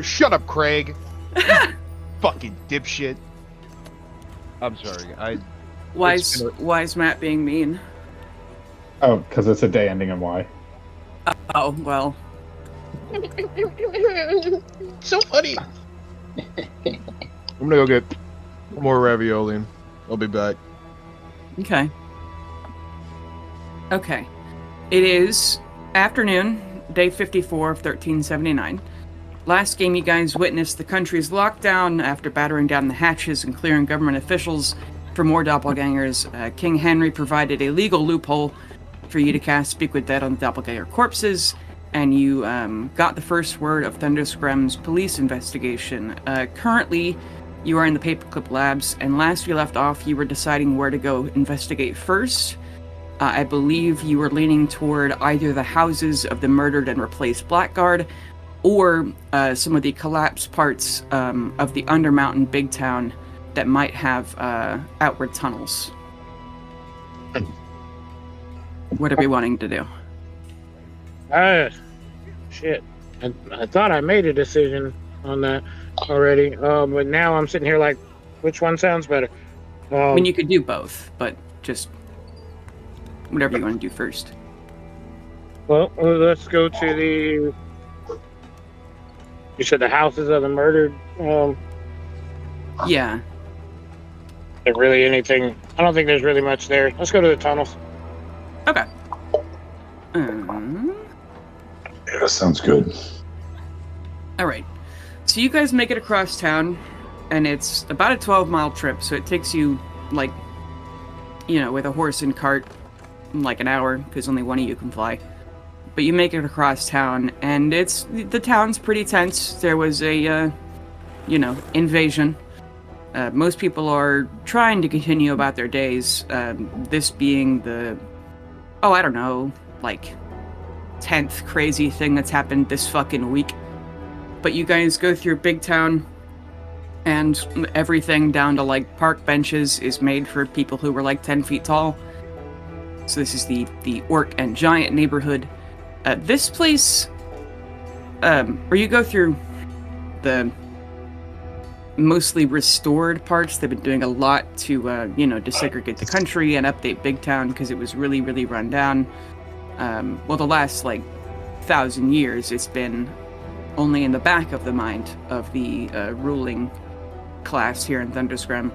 Shut up, Craig. Fucking dipshit. I'm sorry. Why is Matt being mean? Oh, because it's a day ending in Y. Oh, well. So funny. I'm gonna go get more ravioli and I'll be back. Okay. It is afternoon, day 54 of 1379. Last game you guys witnessed the country's lockdown after battering down the hatches and clearing government officials for more doppelgangers. King Henry provided a legal loophole for you to cast Speak with Dead on the doppelganger corpses, and you got the first word of Thunderscram's police investigation. Currently, you are in the Paperclip Labs, and last we left off, you were deciding where to go investigate first. I believe you were leaning toward either the houses of the murdered and replaced Blackguard, or some of the collapsed parts of the Undermountain Big Town that might have outward tunnels. What are we wanting to do? Shit. I thought I made a decision on that already, but now I'm sitting here like, which one sounds better? I mean, you could do both, but just whatever you want to do first. Well, let's go to the... You said the houses of the murdered? Yeah. There really anything... I don't think there's really much there. Let's go to the tunnels. Okay. Yeah, sounds good. Alright. So you guys make it across town, and it's about a 12-mile trip, so it takes you, like, with a horse and cart, like an hour, because only one of you can fly. But you make it across town, and the town's pretty tense. There was a, invasion. Most people are trying to continue about their days, this being the, I don't know, like, 10th crazy thing that's happened this fucking week. But you guys go through Big Town, and everything down to, like, park benches is made for people who were, like, 10 feet tall. So this is the Orc and Giant neighborhood. This place, where you go through the mostly restored parts, they've been doing a lot to, desegregate the country and update Big Town because it was really, really run down. The last, 1,000 years, it's been only in the back of the mind of the ruling class here in Thunderscram.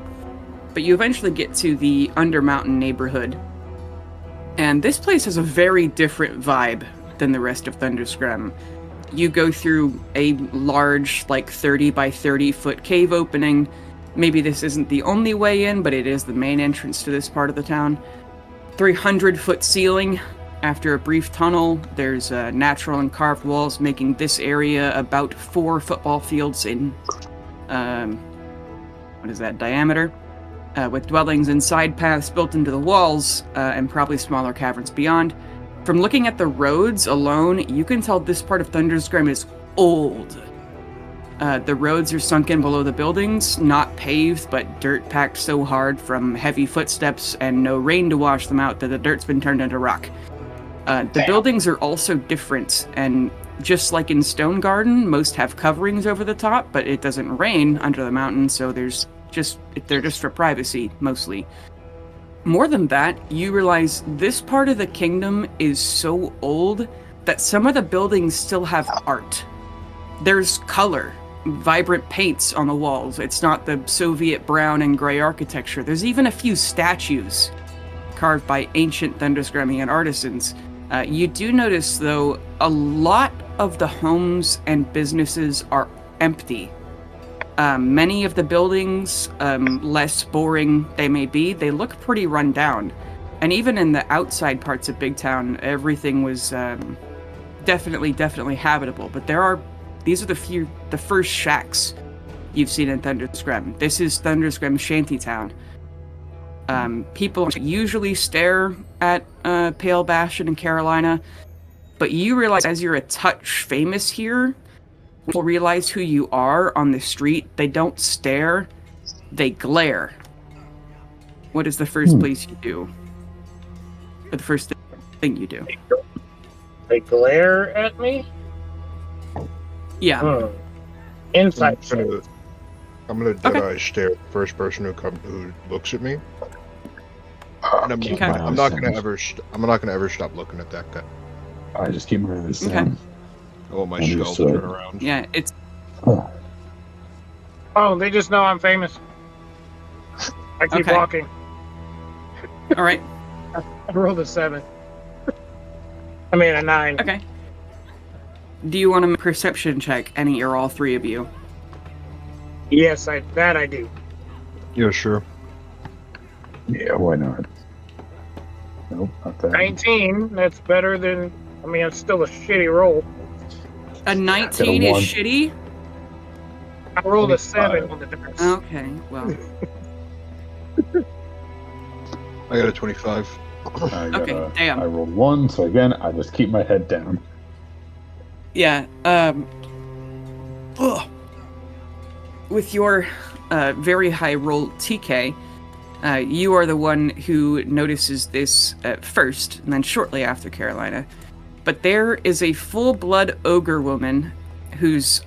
But you eventually get to the Undermountain neighborhood, and this place has a very different vibe than the rest of Thunderscram. You go through a large, 30 by 30 foot cave opening. Maybe this isn't the only way in, but it is the main entrance to this part of the town. 300-foot ceiling. After a brief tunnel, there's natural and carved walls making this area about 4 football fields in, diameter, with dwellings and side paths built into the walls, and probably smaller caverns beyond. From looking at the roads alone, you can tell this part of Thunderscram is old. The roads are sunken below the buildings, not paved, but dirt packed so hard from heavy footsteps and no rain to wash them out that the dirt's been turned into rock. The buildings are also different, and just like in Stone Garden, most have coverings over the top, but it doesn't rain under the mountain, so they're just for privacy, mostly. More than that, you realize this part of the kingdom is so old that some of the buildings still have art. There's color, vibrant paints on the walls. It's not the Soviet brown and gray architecture. There's even a few statues carved by ancient Thunderscramian artisans. You do notice, though, a lot of the homes and businesses are empty. Many of the buildings, less boring they may be, they look pretty run down. And even in the outside parts of Big Town, everything was definitely habitable. But these are the first shacks you've seen in Thunderscram. This is Thunderscram Shantytown. People usually stare at Pale Bastion and Carolina, but you realize as you're a touch famous here, people realize who you are on the street. They don't stare, they glare. What is the first place you do? Or the first thing you do? They glare at me? Yeah. Insight check. I'm gonna dead eye stare at the first person who looks at me. And I'm Keep Okay. my not eyes gonna down. ever stop looking at that guy. I just keep my eyes Okay. down. I want my shell to Understood. turn around. Yeah, it's Oh, Oh, they just know I'm famous. I keep Okay. walking. all right. I rolled a 7. I mean, a 9. Okay. Do you want a perception check, any or all three of you? Yes, I do. Yeah, sure. yeah, why not? Nope, not that. 19. That's better than. I mean, it's still a shitty roll. A 19 is one. shitty? I rolled a 7 25. on the dice. Okay, well. I got a 25. Okay, damn. I rolled 1, so again, I just keep my head down. Yeah, ugh. With your very high roll, TK, you are the one who notices this first, and then shortly after Carolina. But there is a full-blood ogre woman who's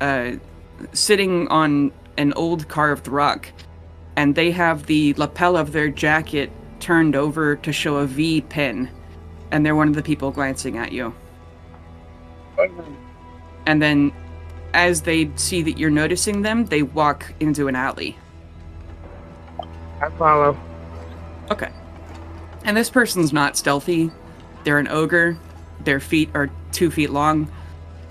sitting on an old carved rock, and they have the lapel of their jacket turned over to show a V pin, and they're one of the people glancing at you. And then, as they see that you're noticing them, they walk into an alley. I follow. Okay. And this person's not stealthy. They're an ogre. Their feet are 2 feet long.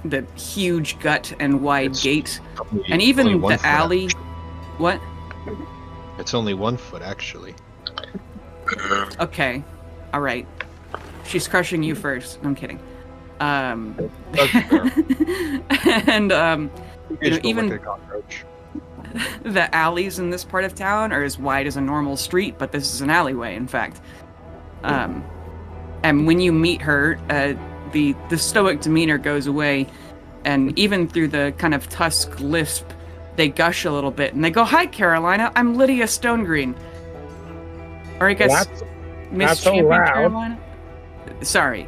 The huge gut and wide It's gate. Only- And even only 1 the foot, alley... What? It's only 1 foot, actually. Okay. Alright. She's crushing you first. I'm kidding. And, you know, even like a cockroach. the alleys in this part of town are as wide as a normal street, but this is an alleyway, in fact. And when you meet her, the stoic demeanor goes away, and even through the kind of tusk lisp, they gush a little bit, and they go, "Hi, Carolina, I'm Lydia Stonegreen." Or I guess That's Miss not so Champion loud. Carolina? Sorry.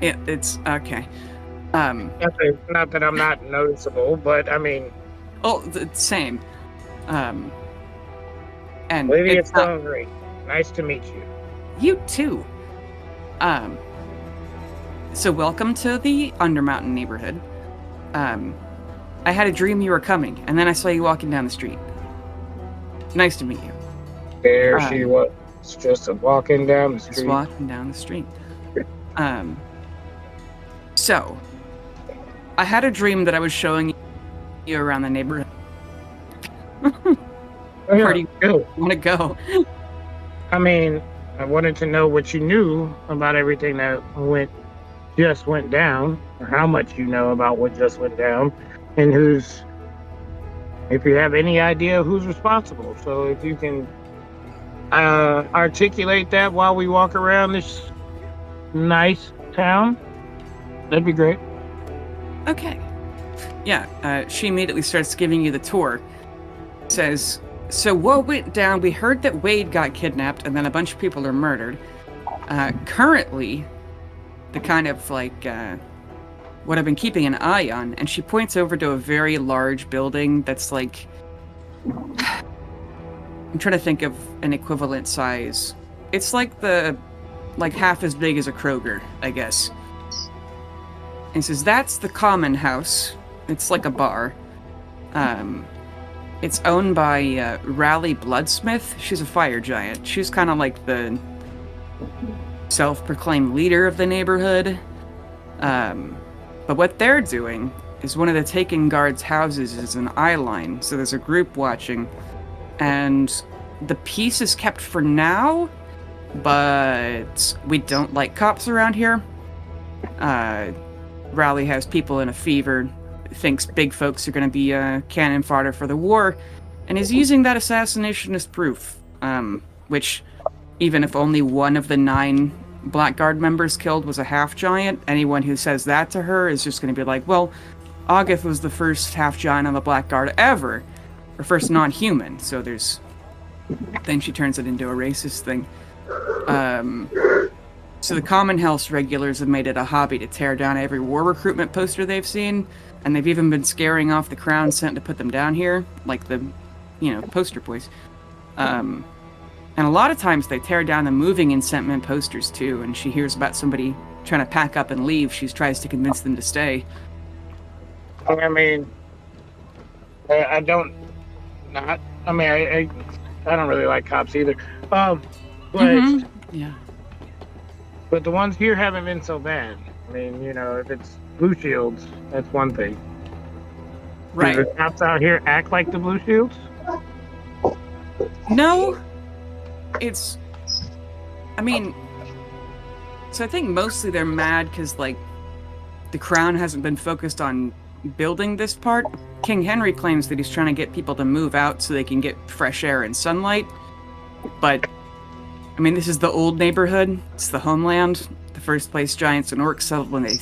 It's okay. Not that I'm not noticeable, but I mean, Oh, same. And Lydia it's not- Stonegate. Nice to meet you. You too. So welcome to the Undermountain neighborhood. I had a dream you were coming, and then I saw you walking down the street. Nice to meet you. There she was, just walking down the Just street. walking down the street. So, I had a dream that I was showing you around the neighborhood. Oh, Where do you good. want to go? I mean, I wanted to know what you knew about everything that just went down, or how much you know about what just went down, and if you have any idea who's responsible. So if you can articulate that while we walk around this nice town, that'd be great. Okay. Yeah, she immediately starts giving you the tour. Says, so what went down, we heard that Wade got kidnapped and then a bunch of people are murdered. Currently, the kind of like, what I've been keeping an eye on, and she points over to a very large building that's like, I'm trying to think of an equivalent size. It's like half as big as a Kroger, I guess. And says, that's the common house. It's like a bar. It's owned by Raleigh Bloodsmith. She's a fire giant. She's kind of like the self-proclaimed leader of the neighborhood. But what they're doing is one of the taken guards' houses is an eye line, so there's a group watching. And the peace is kept for now, but we don't like cops around here. Raleigh has people in a fever, thinks big folks are going to be cannon fodder for the war, and is using that assassination as proof. Which, even if only one of the 9 Blackguard members killed was a half-giant, anyone who says that to her is just going to be like, well, August was the first half-giant on the Blackguard ever, or first non-human, so there's... Then she turns it into a racist thing. So the Common House regulars have made it a hobby to tear down every war recruitment poster they've seen, and they've even been scaring off the crown sent to put them down here, like the, poster boys. And a lot of times they tear down the moving encampment posters too, and she hears about somebody trying to pack up and leave. She tries to convince them to stay. I mean, I don't not. I mean, I don't really like cops either. But Yeah. But the ones here haven't been so bad. I mean, if it's blue shields, that's one thing. Right. Do the cops out here act like the blue shields? No. So I think mostly they're mad because, like, the crown hasn't been focused on building this part. King Henry claims that he's trying to get people to move out so they can get fresh air and sunlight. But, I mean, this is the old neighborhood. It's the homeland. The first place giants and orcs settled when they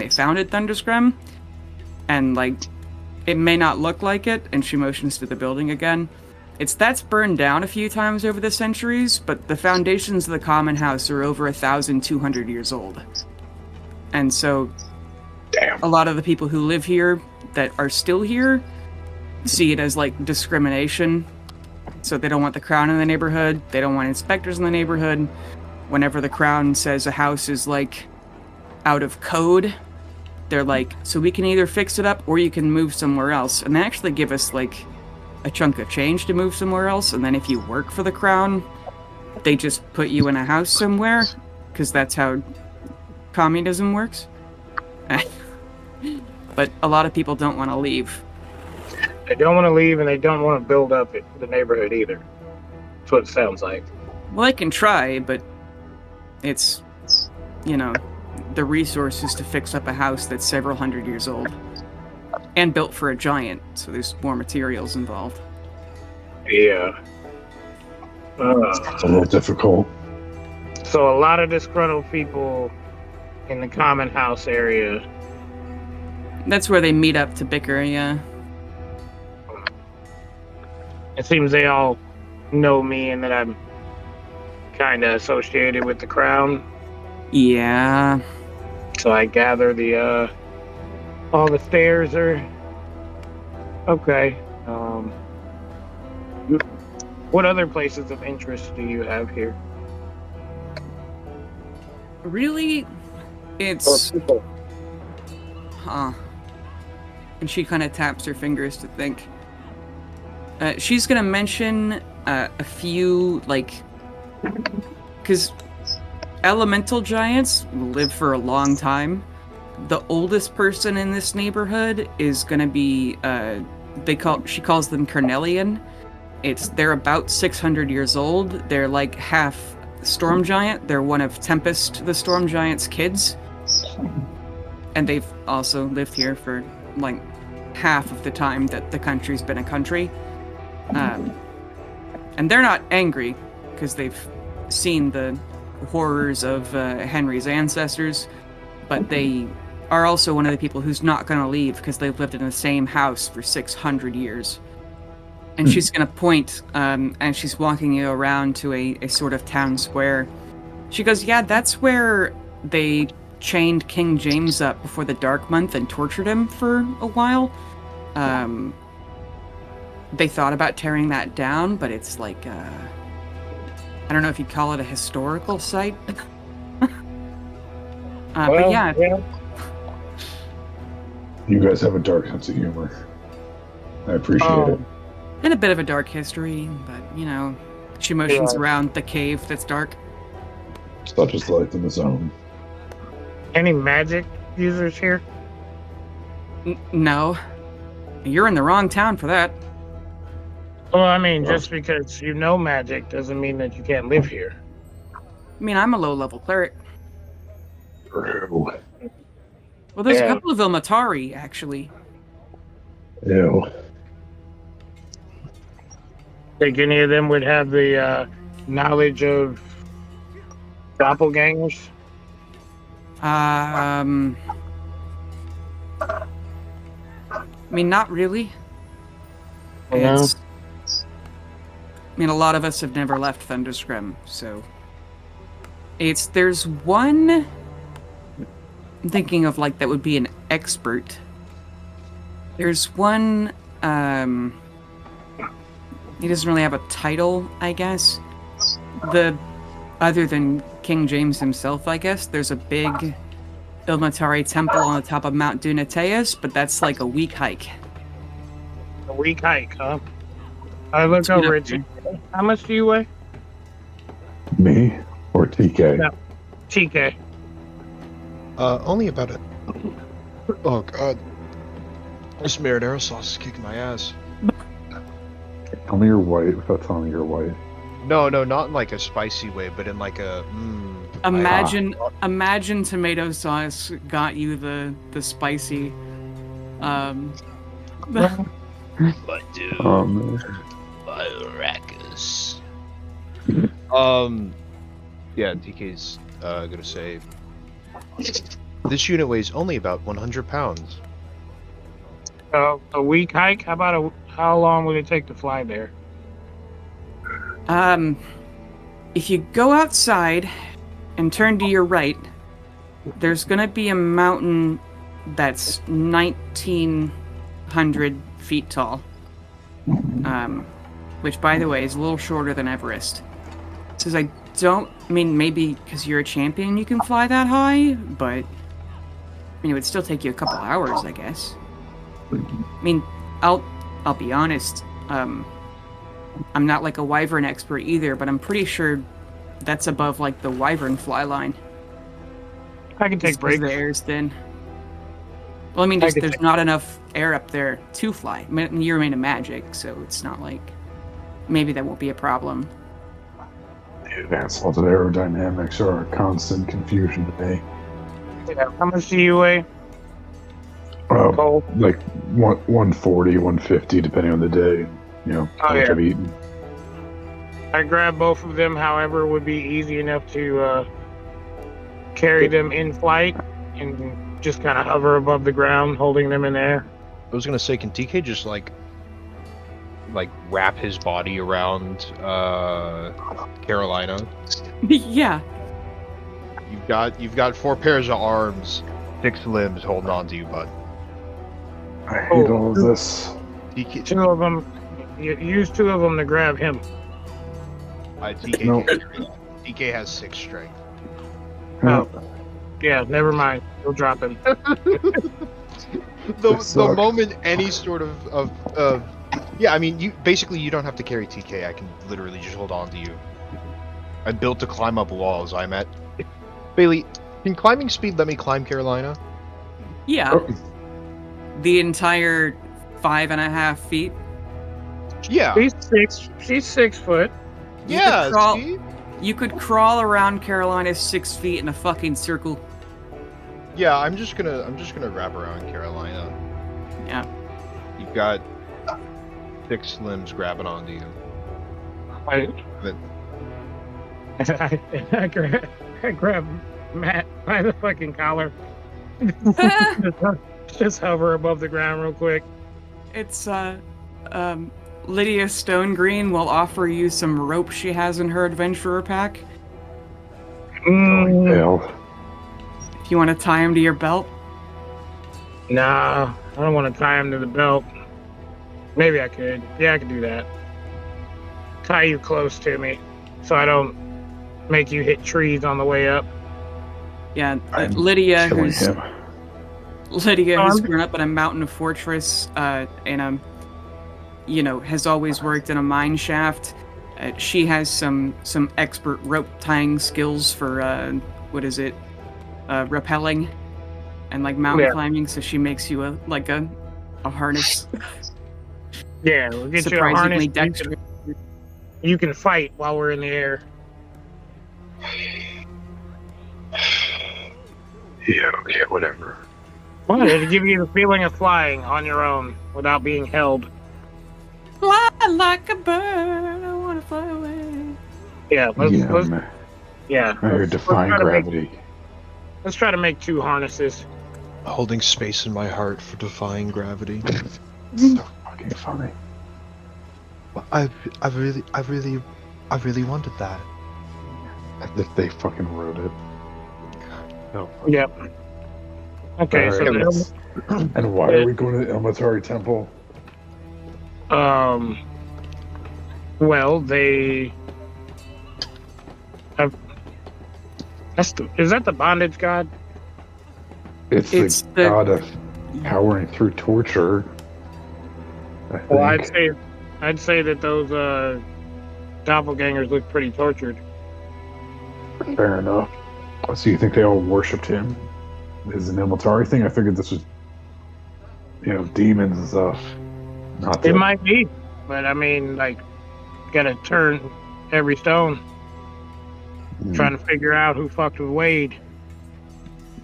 founded Thunderscrum. And, like, it may not look like it, and she motions to the building again. That's burned down a few times over the centuries, but the foundations of the Common House are over 1,200 years old. And so, a lot of the people who live here that are still here see it as, like, discrimination. So they don't want the crown in the neighborhood, they don't want inspectors in the neighborhood. Whenever the crown says a house is, like, out of code, they're like, so we can either fix it up or you can move somewhere else. And they actually give us, like, a chunk of change to move somewhere else, and then if you work for the crown, they just put you in a house somewhere, because that's how communism works. But a lot of people don't want to leave. They don't want to leave, and they don't want to build up the neighborhood either. That's what it sounds like. Well, I can try, but it's, the resources to fix up a house that's several hundred years old. And built for a giant, so there's more materials involved. Yeah. It's a little difficult. So a lot of disgruntled people in the Common House area. That's where they meet up to bicker, yeah. It seems they all know me and that I'm kind of associated with the crown. Yeah. So I gather all the stairs are okay. What other places of interest do you have here? Really, it's... Huh. And she kind of taps her fingers to think. She's gonna mention a few, like... Because elemental giants live for a long time. The oldest person in this neighborhood is gonna be, she calls them Cornelian. They're about 600 years old. They're like half storm giant. They're one of Tempest, the storm giant's kids. And they've also lived here for, like, half of the time that the country's been a country. And they're not angry, because they've seen the horrors of Henry's ancestors, but they are also one of the people who's not going to leave because they've lived in the same house for 600 years. And she's going to point, and she's walking you around to a sort of town square. She goes, yeah, that's where they chained King James up before the Dark Month and tortured him for a while. They thought about tearing that down, but it's like, I don't know if you'd call it a historical site. But yeah. You guys have a dark sense of humor. I appreciate it. And a bit of a dark history, but, she motions around the cave that's dark. Such is life in the zone. Any magic users here? No. You're in the wrong town for that. Well, I mean, just because you know magic doesn't mean that you can't live here. I mean, I'm a low-level cleric. True. Well, there's a couple of Ilmatari, actually. Ew. Think any of them would have the knowledge of doppelgangers? I mean, not really. No. I mean, a lot of us have never left Thunderscrum, so... There's one. I'm thinking of like that would be an expert. There's one. He doesn't really have a title, I guess. Other than King James himself, I guess. There's a big Ilmatari temple on the top of Mount Dunateus, but that's like a week hike. A week hike, huh? I looked over at you. How much do you weigh? Me or TK? No. TK. Only about it. Oh god. This marinara sauce is kicking my ass. Tell me you're white without telling me you're white. No, not in like a spicy way, but in like a Imagine tomato sauce got you the spicy. But dude, Maracas. Yeah, TK's gonna say this unit weighs only about 100 pounds. A week hike? How long would it take to fly there? If you go outside and turn to your right, there's gonna be a mountain that's 1,900 feet tall. Which, by the way, is a little shorter than Everest. Says maybe because you're a champion you can fly that high, but it would still take you a couple hours, I guess. I'll be honest. I'm not like a wyvern expert either, but I'm pretty sure that's above like the wyvern fly line. I can take breaks. The air's thin. Well, there's not enough air up there to fly. You're made of magic, so it's not like maybe that won't be a problem. The advanced altered aerodynamics are a constant confusion today. Yeah. How much do you weigh? Like 140, 150, depending on the day. How much I've eaten. I grab both of them, however, would be easy enough to carry them in flight and just kind of hover above the ground, holding them in air. I was gonna say, can TK just like wrap his body around Carolina? Yeah. You've got 4 pairs of arms, 6 limbs holding on to you, bud. I hate all of this. TK, 2 of them. You use 2 of them to grab him. TK has 6 strength. Oh. Yeah, never mind. You'll drop him. The moment any sort of you don't have to carry TK. I can literally just hold on to you. I'm built to climb up walls. I'm at Bailey. Can climbing speed let me climb Carolina? Yeah. Oh. The entire 5.5 feet. Yeah. She's 6 foot. You could crawl around Carolina's 6 feet in a fucking circle. Yeah, I'm just gonna wrap around Carolina. Yeah. You've got 6 limbs grabbing onto you. I grab Matt by the fucking collar. Just hover above the ground real quick. It's Lydia Stonegreen will offer you some rope she has in her adventurer pack. Hell. If you want to tie him to your belt. Nah, I don't want to tie him to the belt. Maybe I could. Yeah, I could do that. Tie you close to me so I don't make you hit trees on the way up. Yeah, I'm Lydia, killing who's him. who's grown up in a mountain fortress and has always worked in a mine shaft. She has some expert rope tying skills for rappelling and like mountain climbing. So she makes you a harness. Yeah, we'll get you a Surprisingly harness. dexterous. You can fight while we're in the air. Yeah, okay, whatever. What? It'll give you the feeling of flying on your own without being held. Fly like a bird, I want to fly away. Yeah, let's I heard defying gravity. Let's try to make 2 harnesses. Holding space in my heart for defying gravity. So fucking funny. I really wanted that. They fucking wrote it. No. Yep. Okay, so Alright, the and why are we going to the Ilmatari Temple? well, they have. Is that the bondage god? It's the god of powering through torture. I think. Well, I'd say that those doppelgangers look pretty tortured. Fair enough. So you think they all worshipped him? Is an Ilmatari thing? I figured this was, demons and stuff. Not It the, might be, but I mean, like, gotta turn every stone trying to figure out who fucked with Wade.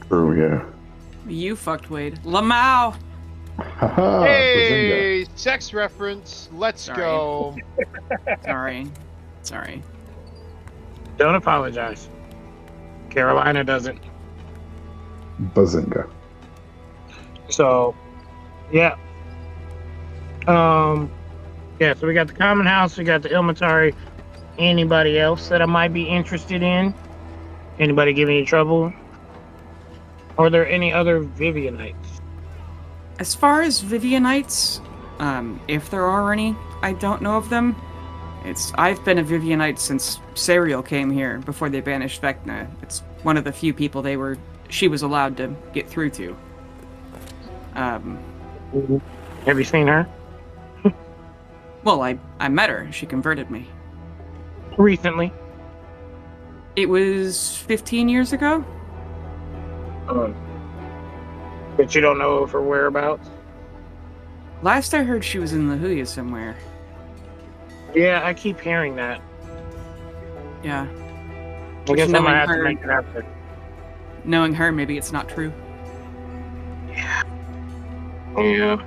True, yeah. You fucked Wade. Lamau! Haha, Hey, sex reference. Let's Sorry. go. Sorry. Don't apologize. Carolina doesn't. Bazinga. So, yeah. Yeah, so we got the Common House, we got the Ilmatari. Anybody else that I might be interested in? Anybody giving you trouble? Are there any other Vivianites? As far as Vivianites, if there are any, I don't know of them. I've been a Vivianite since Serial came here, before they banished Vecna. It's one of the few people she was allowed to get through to. Have you seen her? Well, I met her. She converted me. Recently. It was 15 years ago? But you don't know of her whereabouts? Last I heard she was in La Huya somewhere. Yeah, I keep hearing that. Yeah. I guess I knowing might have to her- make it happen. Knowing her, maybe it's not true. Yeah.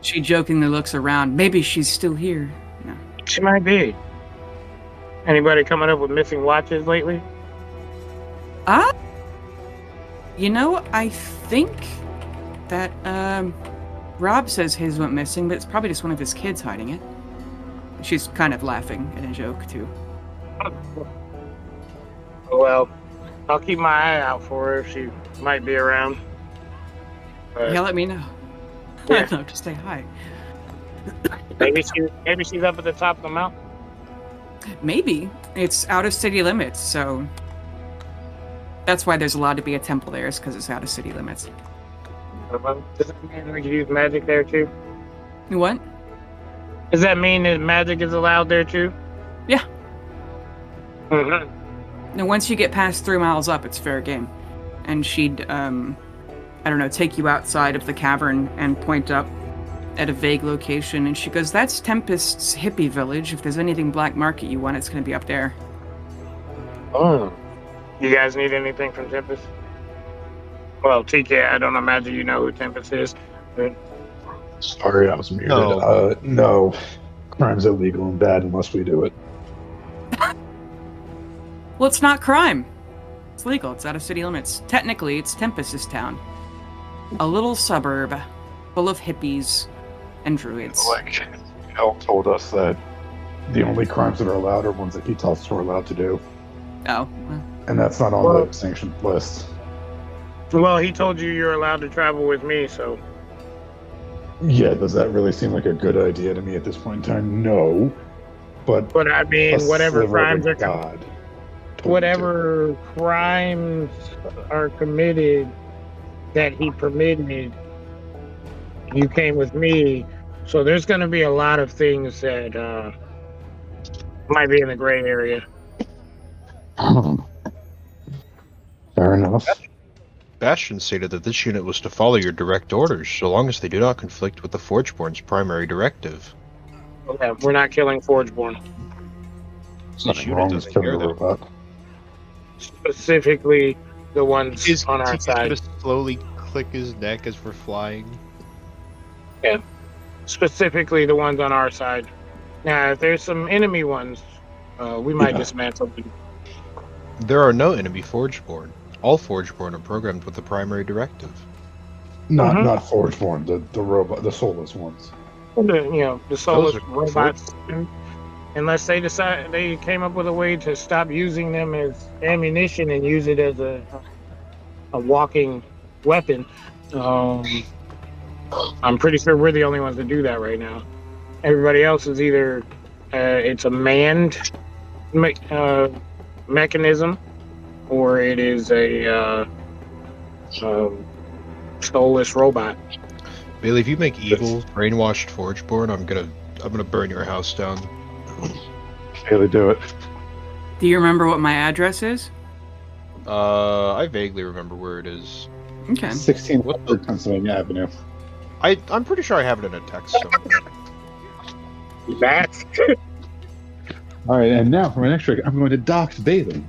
She jokingly looks around. Maybe she's still here. No. She might be. Anybody coming up with missing watches lately? I think that, Rob says his went missing, but it's probably just one of his kids hiding it. She's kind of laughing at a joke, too. Well, I'll keep my eye out for her if she might be around. But Yeah, let me know. Yeah. No, just say hi. maybe she's up at the top of the mountain. Maybe. It's out of city limits, so... That's why there's allowed to be a temple there, is because it's out of city limits. Does that mean we can use magic there too? What? Does that mean that magic is allowed there too? Yeah. Mm-hmm. Now, once you get past 3 miles up, it's fair game. And she'd, take you outside of the cavern and point up at a vague location. And she goes, that's Tempest's hippie village. If there's anything black market you want, it's going to be up there. Oh. You guys need anything from Tempest? Well, TK, I don't imagine you know who Tempest is. But... Sorry, I was muted. No. No. Crime's illegal and bad unless we do it. Well, it's not crime. It's legal. It's out of city limits. Technically, it's Tempest's town. A little suburb full of hippies and druids. Like, Hell told us that the only crimes that are allowed are ones that he tells us we're allowed to do. Oh, well. And that's not on the sanctioned list. Well, he told you you're allowed to travel with me, so... Yeah, does that really seem like a good idea to me at this point in time? No. But I mean, whatever crimes are God. whatever crimes are committed that he permitted, you came with me. So there's going to be a lot of things that might be in the gray area. Fair enough. Bastion stated that this unit was to follow your direct orders, so long as they do not conflict with the Forgeborn's primary directive. Okay, we're not killing Forgeborn. There's nothing wrong with killing a robot. Specifically, the ones Is on our TK side. gonna slowly click his neck as we're flying? Yeah. Specifically, the ones on our side. Now, if there's some enemy ones, we might dismantle them. There are no enemy Forgeborn. All Forgeborn are programmed with the primary directive. Not Forgeborn, the robot, the soulless ones. The soulless Those are robots. unless they decide they came up with a way to stop using them as ammunition and use it as a walking weapon. Um, I'm pretty sure we're the only ones that do that right now. Everybody else is either it's a manned mechanism, or it is a soulless robot. Bailey, if you make evil, brainwashed Forgeborn, I'm gonna burn your house down. Bailey, do it. Do you remember what my address is? I vaguely remember where it is. Okay. 1600 Pennsylvania Avenue. I'm pretty sure I have it in a text somewhere. That's All right, and now for my next trick, I'm going to dox Bailey.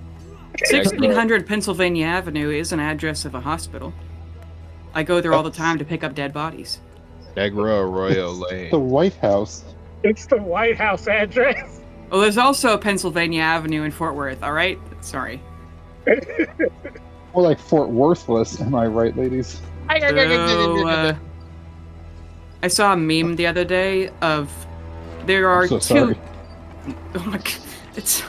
1600 Pennsylvania Avenue is an address of a hospital. I go there all the time to pick up dead bodies. Negra Arroyo Lane. The White House. it's the White House address. Oh, there's also a Pennsylvania Avenue in Fort Worth, alright? Sorry. More like Fort Worthless, am I right, ladies? So, I saw a meme the other day of there are I'm so two. sorry. Oh my God. It's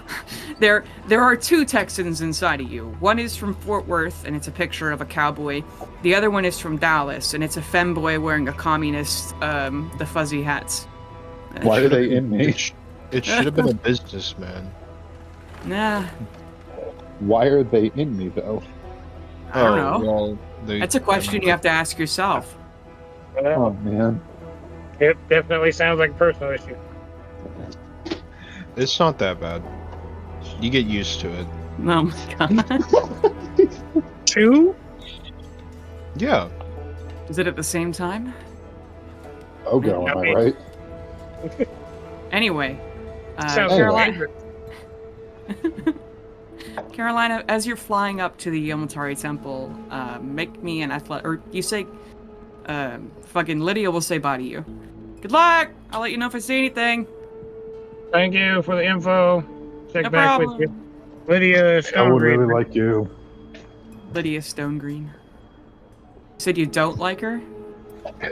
there are two Texans inside of you. One is from Fort Worth, and it's a picture of a cowboy. The other one is from Dallas, and it's a femboy wearing a communist, the fuzzy hats. Why are they in me? It should have been a businessman. Nah, Why are they in me, though? I don't know. Well, That's a question you have to ask yourself. Oh, man. It definitely sounds like a personal issue. It's not that bad. You get used to it. Oh my God. Two? Yeah. Is it at the same time? Oh, go, am I right? Anyway, Sounds Carolina. dangerous. Carolina, as you're flying up to the Yomotari Temple, make me an athletic, or you say, fucking Lydia will say bye to you. Good luck! I'll let you know if I see anything. Thank you for the info. Check No back problem. with you. Lydia I would really Stonegreen. like you. Lydia Stonegreen. You said you don't like her?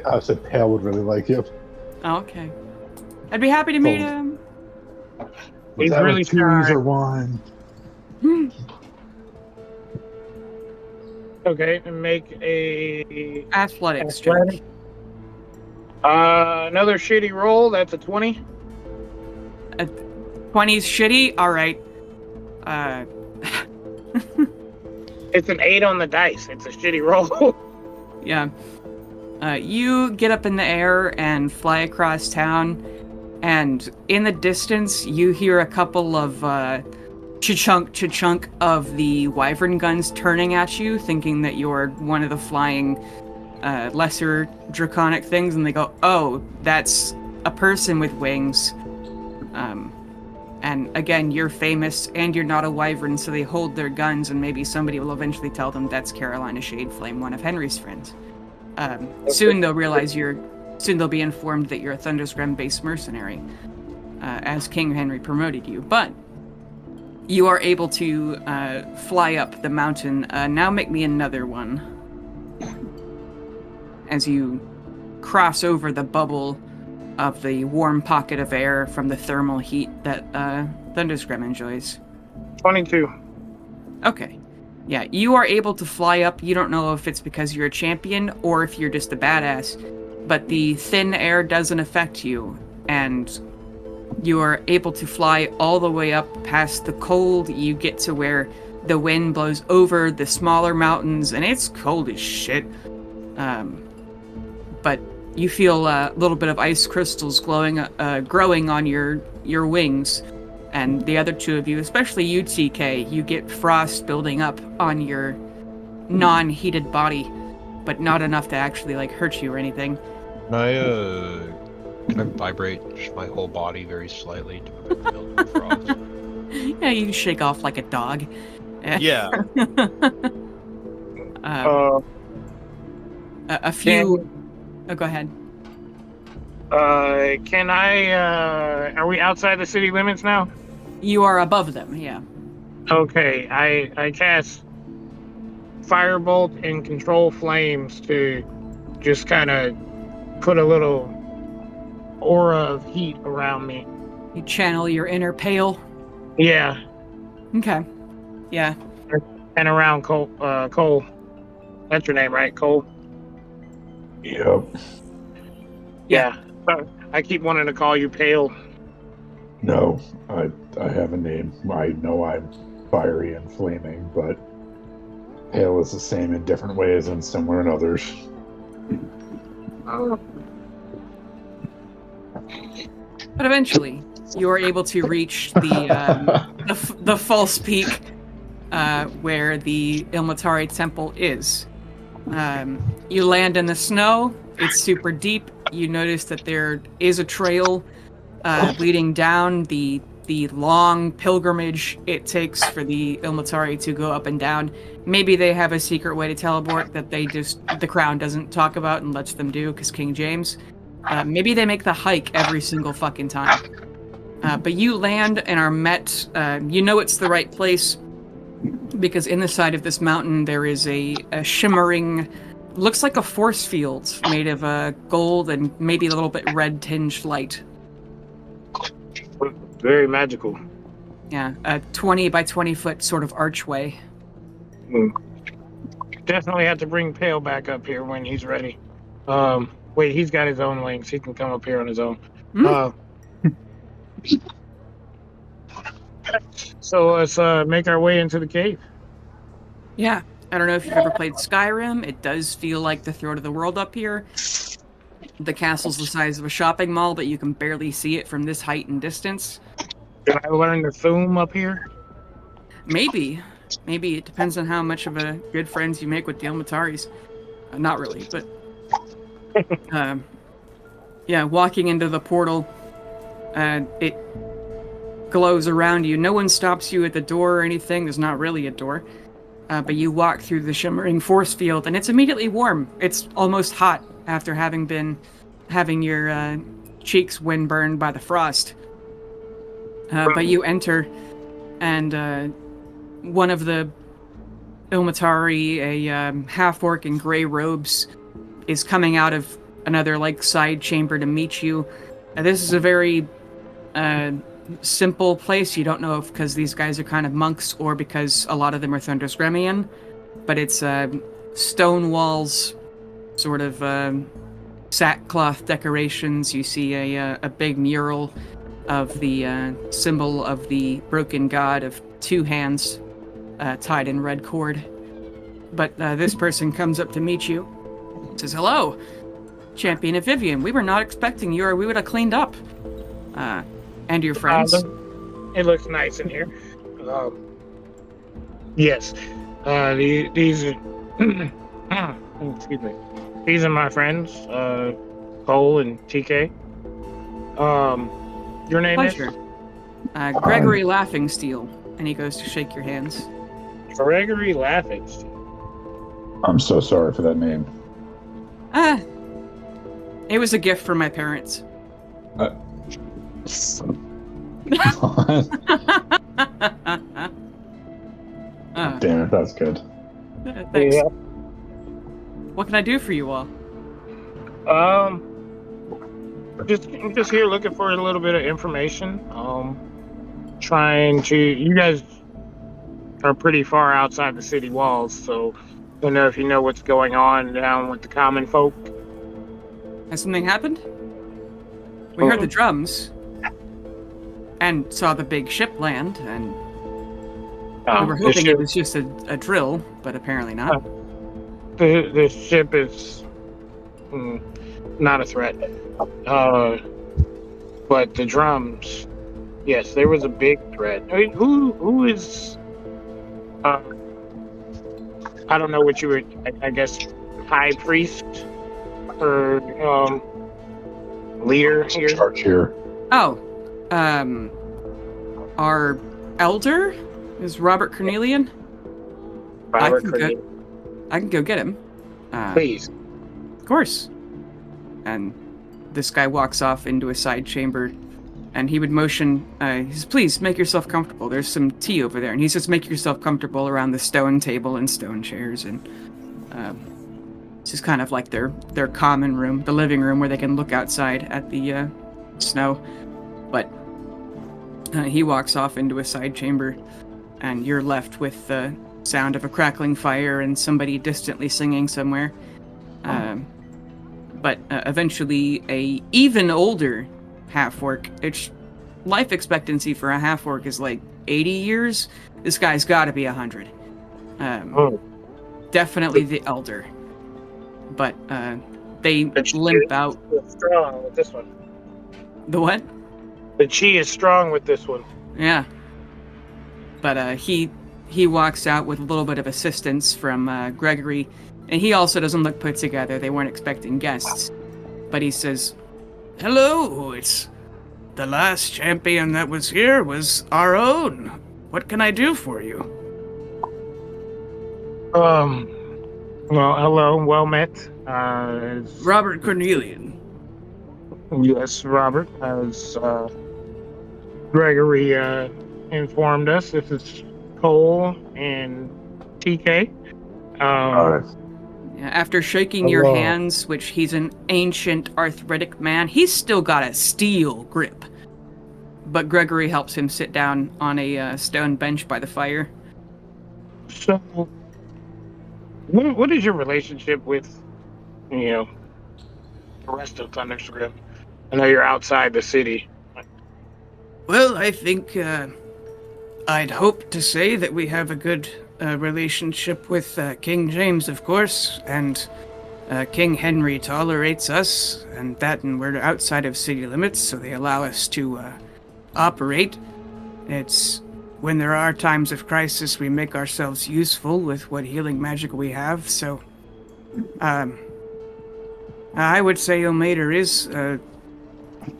I said Pale would really like you. Oh, okay. I'd be happy to meet him. He's Was that really a twos shy. or one? Okay, and make a Athletics Athletic. check. another shitty roll. That's a 20. 20's shitty? Alright. It's an 8 on the dice. It's a shitty roll. Yeah. You get up in the air and fly across town, and in the distance, you hear a couple of cha-chunk of the wyvern guns turning at you, thinking that you're one of the flying lesser draconic things, and they go, oh, that's a person with wings. And again, you're famous, and you're not a wyvern, so they hold their guns, and maybe somebody will eventually tell them that's Carolina Shadeflame, one of Henry's friends. Soon they'll realize soon they'll be informed that you're a Thunderscram-based mercenary, as King Henry promoted you. But you are able to fly up the mountain. Now make me another one. As you cross over the bubble of the warm pocket of air from the thermal heat that Thunderscram enjoys. 22. Okay. Yeah, you are able to fly up. You don't know if it's because you're a champion or if you're just a badass, but the thin air doesn't affect you, and you are able to fly all the way up past the cold. You get to where the wind blows over the smaller mountains, and it's cold as shit. But you feel a little bit of ice crystals growing on your wings. And the other two of you, especially you, TK, you get frost building up on your non-heated body, but not enough to actually hurt you or anything. Can I vibrate my whole body very slightly to prevent building frost? Yeah, you shake off like a dog. Yeah. A few. Oh, go ahead. Can I, are we outside the city limits now? You are above them, yeah. Okay, I cast Firebolt and Control Flames to just kind of put a little aura of heat around me. You channel your inner Pale. Yeah, Okay. Yeah. and around Cole. Cole, that's your name, right? Cole. Yep. Yeah. I keep wanting to call you Pale. No, I have a name. I know I'm fiery and flaming, but pale is the same in different ways and similar in others. But eventually, you are able to reach the false peak where the Ilmatari temple is. You land in the snow. It's super deep. You notice that there is a trail leading down the long pilgrimage it takes for the Ilmatari to go up and down. Maybe they have a secret way to teleport that the crown doesn't talk about and lets them do because King James. Maybe they make the hike every single fucking time. But you land and are met. You know it's the right place because in the side of this mountain there is a shimmering, looks like a force field made of gold and maybe a little bit red tinged light. Very magical. Yeah, a 20 by 20 foot sort of archway. Definitely have to bring Pale back up here when he's ready. Wait, he's got his own wings. He can come up here on his own. So let's make our way into the cave. Yeah, I don't know if you've ever played Skyrim. It does feel like the throat of the world up here. The castle's the size of a shopping mall, but you can barely see it from this height and distance. Can I learn the Thume up here? Maybe. Maybe. It depends on how much of a good friends you make with the Ilmataris. Not really, but... yeah, walking into the portal, it glows around you. No one stops you at the door or anything. There's not really a door. But you walk through the shimmering force field, and it's immediately warm. It's almost hot after having your cheeks windburned by the frost. But you enter, and one of the Ilmatari, a half-orc in gray robes, is coming out of another side chamber to meet you. This is a very simple place. You don't know if because these guys are kind of monks or because a lot of them are Thundersgremian, but it's stone walls, sort of sackcloth decorations. You see a big mural of the symbol of the broken god of two hands tied in red cord. But this person comes up to meet you, says, "Hello, Champion of Vivian. We were not expecting you, or we would have cleaned up. And your friends." It looks nice in here. Yes. These are... excuse me. These are my friends, Cole and TK. Your name Pleasure. is? Gregory Laughingsteel. And he goes to shake your hands. Gregory Laughingsteel. I'm so sorry for that name. It was a gift from my parents. Damn it, that's good. Thanks. Yeah. What can I do for you all? Just here looking for a little bit of information. Trying to... You guys are pretty far outside the city walls, so I don't know if you know what's going on down with the common folk. Has something happened? We heard the drums and saw the big ship land, and we were hoping it was just a drill, but apparently not. The ship is not a threat. But the drums, yes, there was a big threat. I mean, who is... I don't know what you would... I guess high priest or leader here. Charge here. Oh, our elder is Robert Cornelian. Robert I can go get him. Please. Of course. And this guy walks off into a side chamber, and he would motion, he says, "Please, make yourself comfortable. There's some tea over there." And he says, "Make yourself comfortable around the stone table and stone chairs." And this is kind of like their common room, the living room where they can look outside at the snow. But He walks off into a side chamber, and you're left with the sound of a crackling fire and somebody distantly singing somewhere. But eventually, a even older half-orc. Its life expectancy for a half-orc is like 80 years. This guy's got to be 100. Definitely the elder. But they limp out. Strong with this one. The what? The chi is strong with this one. Yeah. But he walks out with a little bit of assistance from Gregory, and he also doesn't look put together. They weren't expecting guests. But he says, "Hello, it's the last champion that was here was our own. What can I do for you?" Well, hello, well met. Robert Cornelian. Yes, Robert, as Gregory informed us, this is Cole and TK. After shaking your hands, which he's an ancient arthritic man, he's still got a steel grip. But Gregory helps him sit down on a stone bench by the fire. So, what is your relationship with, the rest of Thunderscript? I know you're outside the city. Well, I think I'd hope to say that we have a good relationship with King James, of course, and King Henry tolerates us, and we're outside of city limits, so they allow us to operate. It's when there are times of crisis, we make ourselves useful with what healing magic we have, so I would say Ilmater is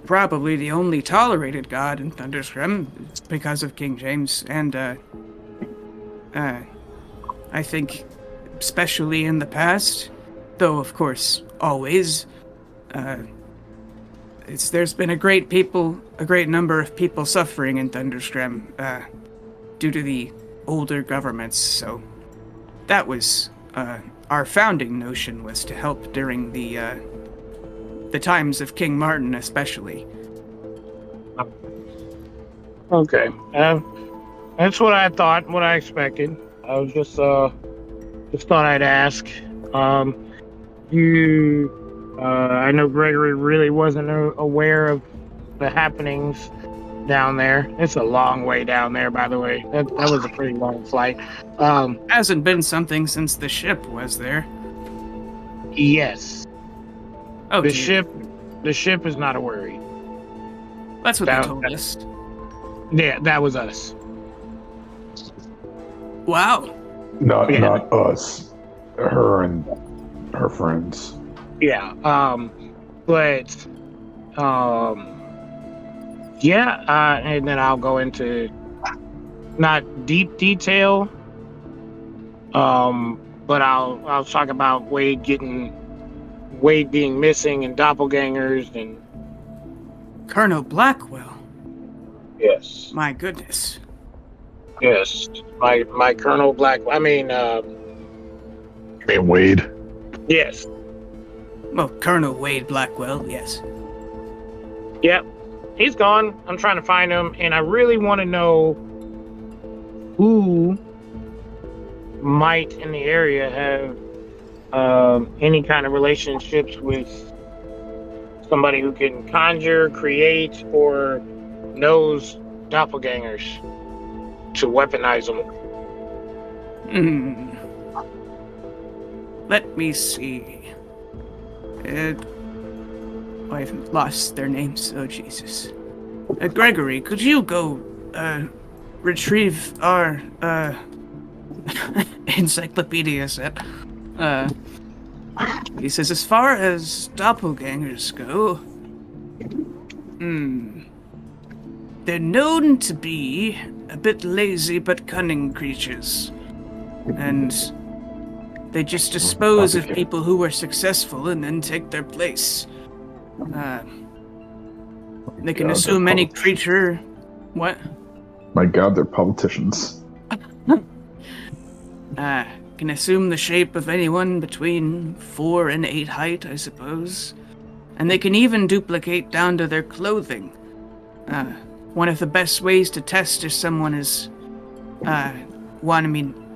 probably the only tolerated god in Thunderscrim because of King James, and I think especially in the past, though of course always, there's been a great number of people suffering in Thunderscrim due to the older governments, so that was our founding notion, was to help during the times of King Martin, especially. Okay, that's what I thought, what I expected. I was just thought I'd ask. I know Gregory really wasn't aware of the happenings down there. It's a long way down there, by the way. That was a pretty long flight. Hasn't been something since the ship was there. Yes. Oh, the ship is not a worry. That's what they told us. Yeah, that was us. Wow. Not us. Her and her friends. Yeah. And then I'll go into not deep detail. But I'll talk about Wade being missing and doppelgangers and Colonel Blackwell. Yes. My goodness. Yes. My Colonel Blackwell. I mean Wade. Yes. Well, Colonel Wade Blackwell, yes. Yep. He's gone. I'm trying to find him, and I really want to know who might in the area have any kind of relationships with somebody who can conjure, create, or knows doppelgangers to weaponize them. Let me see. I've lost their names. Oh, Jesus. Gregory, could you go retrieve our encyclopedia set? He says, as far as doppelgangers go, they're known to be a bit lazy but cunning creatures. And they just dispose of people who were successful and then take their place. They can assume any creature... What? My God, they're politicians. Can assume the shape of anyone between 4 and 8 height, I suppose. And they can even duplicate down to their clothing. one of the best ways to test if someone is,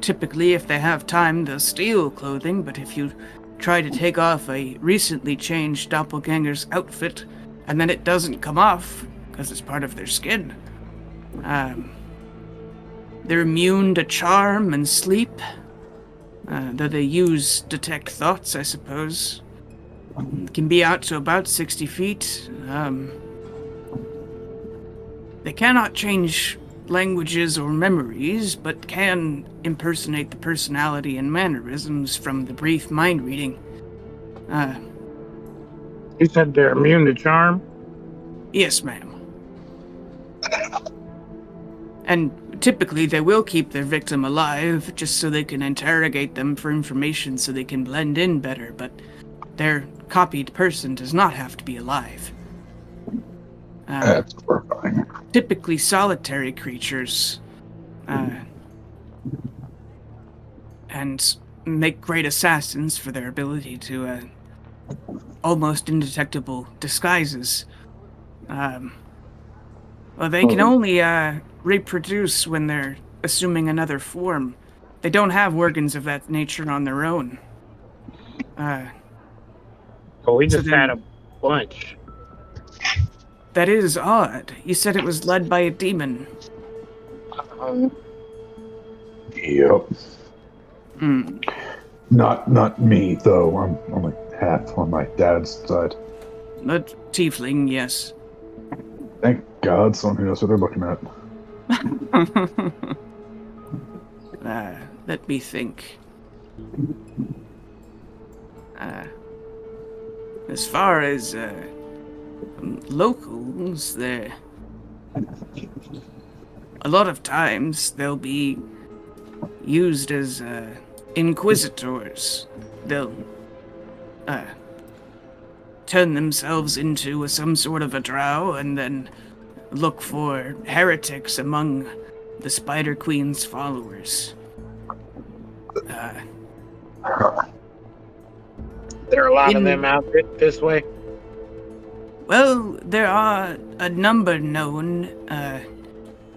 typically if they have time, they'll steal clothing, but if you try to take off a recently changed doppelganger's outfit, and then it doesn't come off, because it's part of their skin, they're immune to charm and sleep, that they use detect thoughts, I suppose. It can be out to about 60 feet. They cannot change languages or memories, but can impersonate the personality and mannerisms from the brief mind reading. You said they're immune to charm? Yes, ma'am. And typically they will keep their victim alive, just so they can interrogate them for information so they can blend in better, but their copied person does not have to be alive. That's horrifying. Typically solitary creatures, and make great assassins for their ability to almost indetectable disguises. They can only reproduce when they're assuming another form. They don't have organs of that nature on their own. We just had a bunch. That is odd. You said it was led by a demon. Yep. Hmm. Not me though. I'm only half on my dad's side. A tiefling, yes. Thank God, someone who knows what they're looking at. Let me think. As far as locals, a lot of times they'll be used as inquisitors. They'll turn themselves into some sort of a drow and then look for heretics among the Spider Queen's followers. There are a lot of them out this way. Well, there are a number known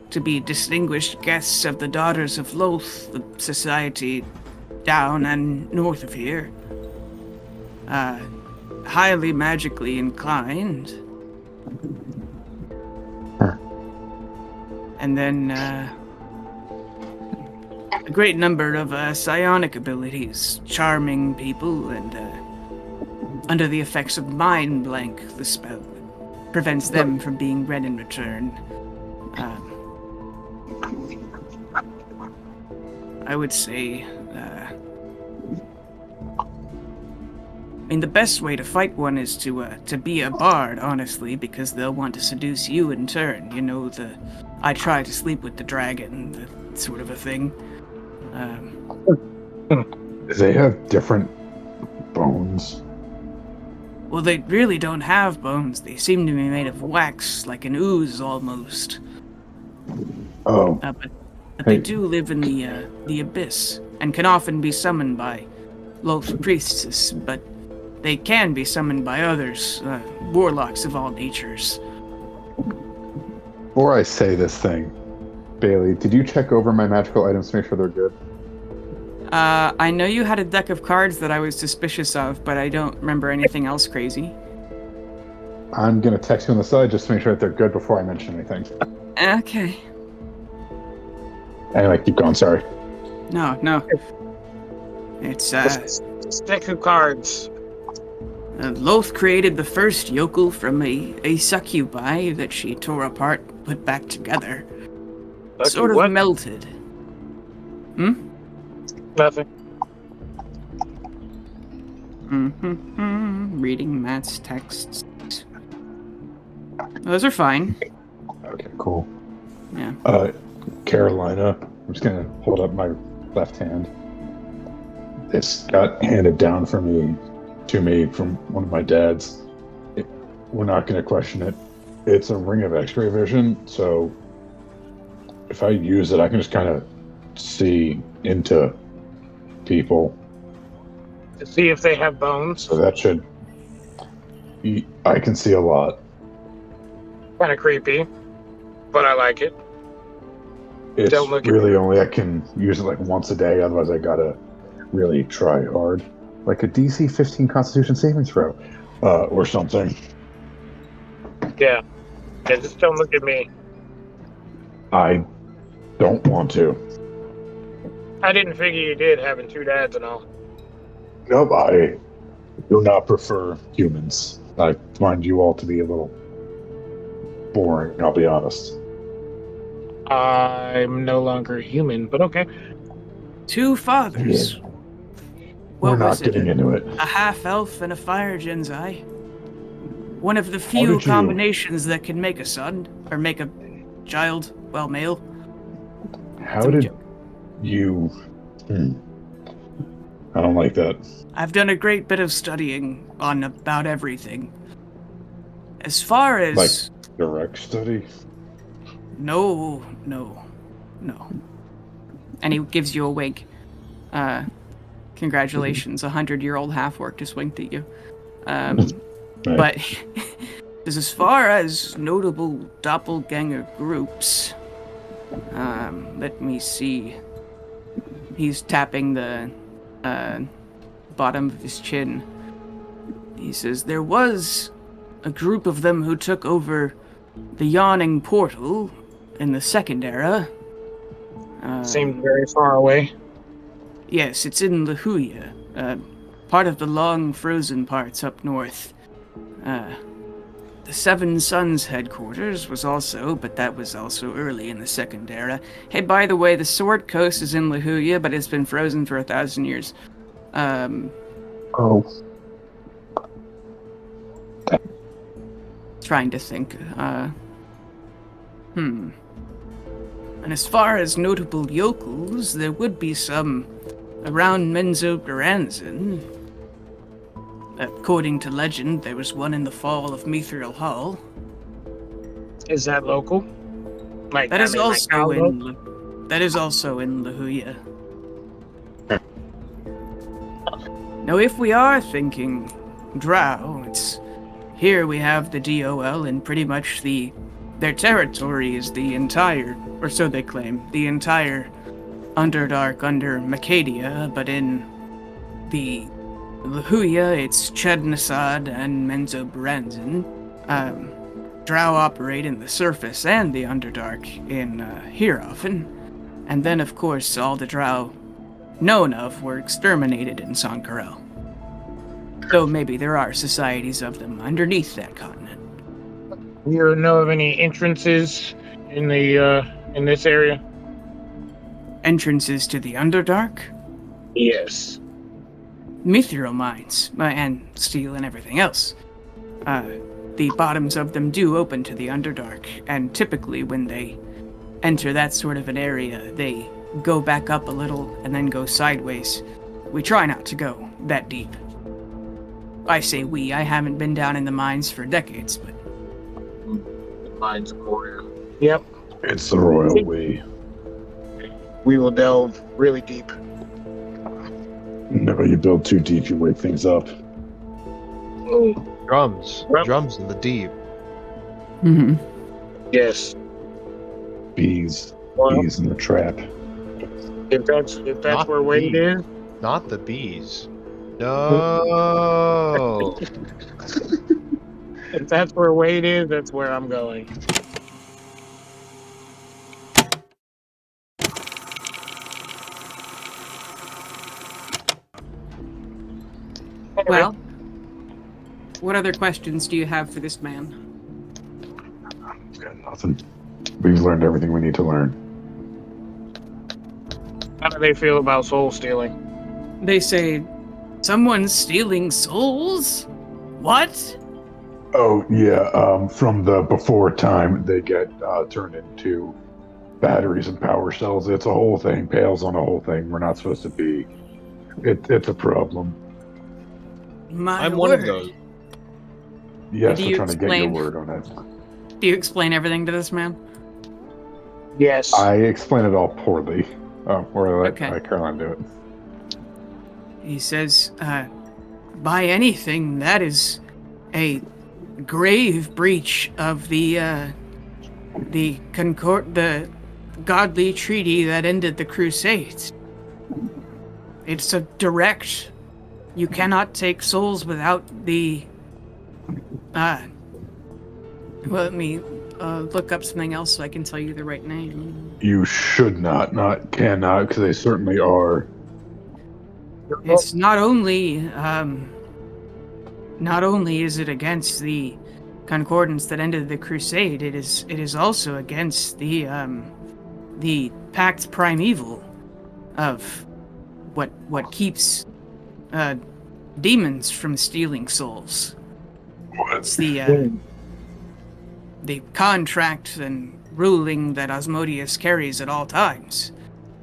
to be distinguished guests of the Daughters of Loth, the society down and north of here. Highly magically inclined. And then a great number of psionic abilities, charming people, and under the effects of Mind Blank, the spell prevents them from being read in return. I would say, the best way to fight one is to be a bard, honestly, because they'll want to seduce you in turn. You know, I try to sleep with the dragon, the sort of a thing. They have different bones. Well, they really don't have bones. They seem to be made of wax, like an ooze almost. Oh. But they do live in the abyss, and can often be summoned by Loth priestesses, but they can be summoned by others, warlocks of all natures. Before I say this thing, Bailey, did you check over my magical items to make sure they're good? I know you had a deck of cards that I was suspicious of, but I don't remember anything else crazy. I'm gonna text you on the side just to make sure that they're good before I mention anything. Okay. Anyway, keep going, sorry. No. It's, Deck of cards. Loth created the first yokel from a succubi that she tore apart, put back together. Sort of melted. Nothing. Reading Matt's texts. Those are fine. Okay, cool. Yeah. Carolina, I'm just gonna hold up my left hand. This got handed down to me from one of my dads. We're not gonna question it. It's a ring of X-ray vision, so if I use it, I can just kind of see into people. To see if they have bones. So that should... I can see a lot. Kind of creepy. but I like it. It's Don't look at really only I can use it like once a day, otherwise I gotta really try hard. Like a DC 15 Constitution saving throw, or something. Yeah, just don't look at me. I don't want to. I didn't figure you did, having 2 dads and all. Nope, I do not prefer humans. I find you all to be a little boring, I'll be honest. I'm no longer human, but okay. 2 fathers. Yeah. What We're not was it? getting into it. A half-elf and a fire Genzai. One of the How few did you- combinations that can make a son, or make a child, well, male. How Some did joke. you... I don't like that. I've done a great bit of studying on about everything. As far as... Like, direct study? No. And he gives you a wink. Congratulations, 100-year-old half-orc just winked at you. Right. But as far as notable doppelganger groups, let me see. He's tapping the bottom of his chin. He says, there was a group of them who took over the Yawning Portal in the Second Era. Seems very far away. Yes, it's in Lahuya, part of the long frozen parts up north. The Seven Suns headquarters was also, but that was also early in the Second Era. Hey, by the way, the Sword Coast is in Lahuya, but it's been frozen for 1,000 years. Oh. Trying to think. And as far as notable yokels, there would be some around Menzo Duranzin. According to legend, there was one in the fall of Mithril Hall. Is that local? Like That is also Cowboys? that is also in Lahuya. Now, if we are thinking Drow, it's here we have the DOL, and pretty much their territory is the entire, or so they claim, the entire Underdark under Macadia, but in the Lahuya, it's Chednasad and Menzo Branzin. Drow operate in the surface and the Underdark in Hierofen. And then, of course, all the Drow known of were exterminated in Sankarel. Though maybe there are societies of them underneath that continent. You know of any entrances in the in this area? Entrances to the Underdark? Yes. Mithril mines, and steel and everything else. The bottoms of them do open to the Underdark, and typically when they enter that sort of an area, they go back up a little and then go sideways. We try not to go that deep. I say we, I haven't been down in the mines for decades, but... Mines Warrior. Yep. It's the royal we. We will delve really deep. Never you build too deep, you wake things up. Drums. Well- Drums in the deep. Mm-hmm. Yes. Bees. Well, Bees in the trap. if that's Not where Wade me. is, Not the bees. No. if that's where Wade is, that's where I'm going. Well, what other questions do you have for this man? Got nothing. We've learned everything we need to learn. How do they feel about soul stealing? They say, someone's stealing souls? What? Oh yeah, from the before time, they get turned into batteries and power cells. It's a whole thing. Pales on a whole thing. We're not supposed to be. It's a problem. My I'm word. one of those. Yes, Do we're you trying to get your explain- word on it. Do you explain everything to this man? Yes. I explain it all poorly. Or let Okay. Caroline do it. He says, by anything, that is a grave breach of the the godly treaty that ended the Crusades. It's a direct. You cannot take souls without the. Well, let me look up something else so I can tell you the right name. You should not cannot, because they certainly are. It's not only is it against the concordance that ended the crusade, it is also against the pact primeval of what keeps demons from stealing souls. It's the contract and ruling that Osmodius carries at all times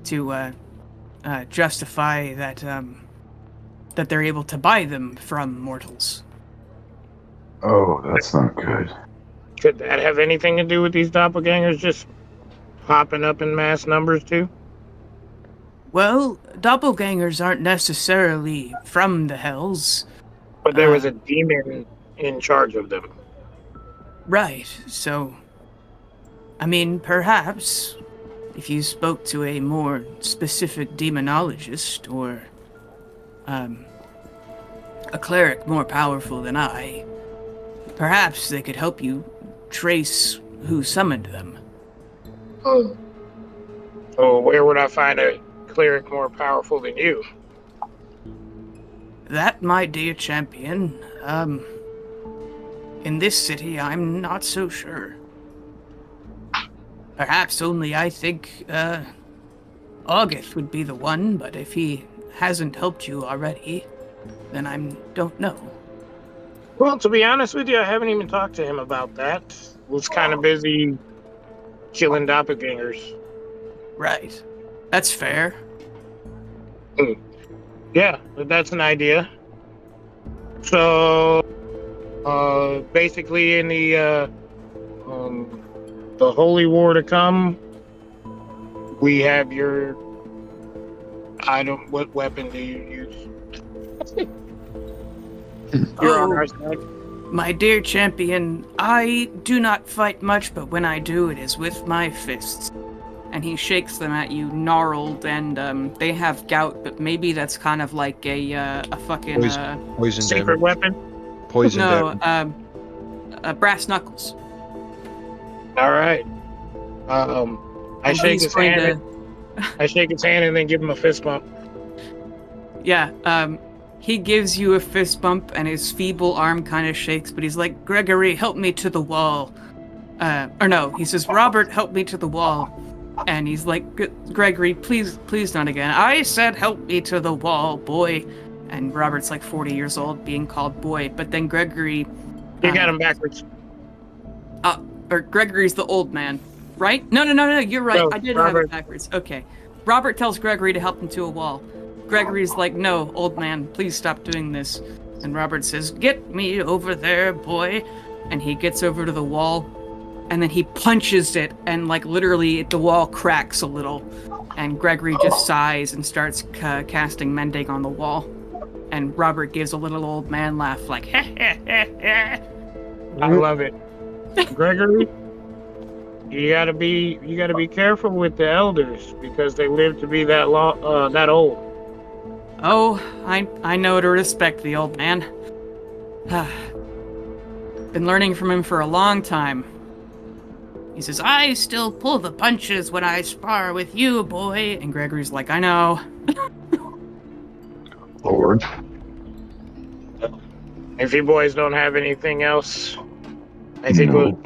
to justify that that they're able to buy them from mortals. Oh, that's not good. Could that have anything to do with these doppelgangers just popping up in mass numbers too? Well, doppelgangers aren't necessarily from the hells. But there was a demon in charge of them. Right, so... I mean, perhaps, if you spoke to a more specific demonologist, or a cleric more powerful than I, perhaps they could help you trace who summoned them. Oh. So where would I find a cleric more powerful than you? That, my dear champion, in this city, I'm not so sure. Perhaps only I think, August would be the one, but if he hasn't helped you already, then I don't know. Well, to be honest with you, I haven't even talked to him about that. Was kind of busy killing doppelgangers. Right. That's fair. Yeah, but that's an idea. So, basically in the Holy War to come, we have your... what weapon do you use? You're on our side. My dear champion, I do not fight much, but when I do, it is with my fists. And he shakes them at you, gnarled, and they have gout, but maybe that's kind of like a fucking Poison secret weapon. Poison. No, brass knuckles. All right. I shake his hand. I shake his hand and then give him a fist bump. Yeah. He gives you a fist bump, and his feeble arm kind of shakes, but he's like, "Gregory, help me to the wall." Or no, he says, "Robert, help me to the wall." And he's like, "Gregory, please not again." "I said help me to the wall, boy." And Robert's like 40 years old, being called boy. But then Gregory... You got him backwards. Or Gregory's the old man, right? No, you're right. No, I did Robert. have it backwards. Okay. Robert tells Gregory to help him to a wall. Gregory's like, "No, old man, please stop doing this." And Robert says, "Get me over there, boy." And he gets over to the wall, and then he punches it, and like literally the wall cracks a little. And Gregory just sighs and starts casting mending on the wall. And Robert gives a little old man laugh, like, "Heh heh heh heh." I love it. Gregory, you gotta be careful with the elders because they live to be that old. Oh, I know to respect the old man. Been learning from him for a long time. He says, "I still pull the punches when I spar with you, boy." And Gregory's like, "I know." Lord. If you boys don't have anything else, I think we'll...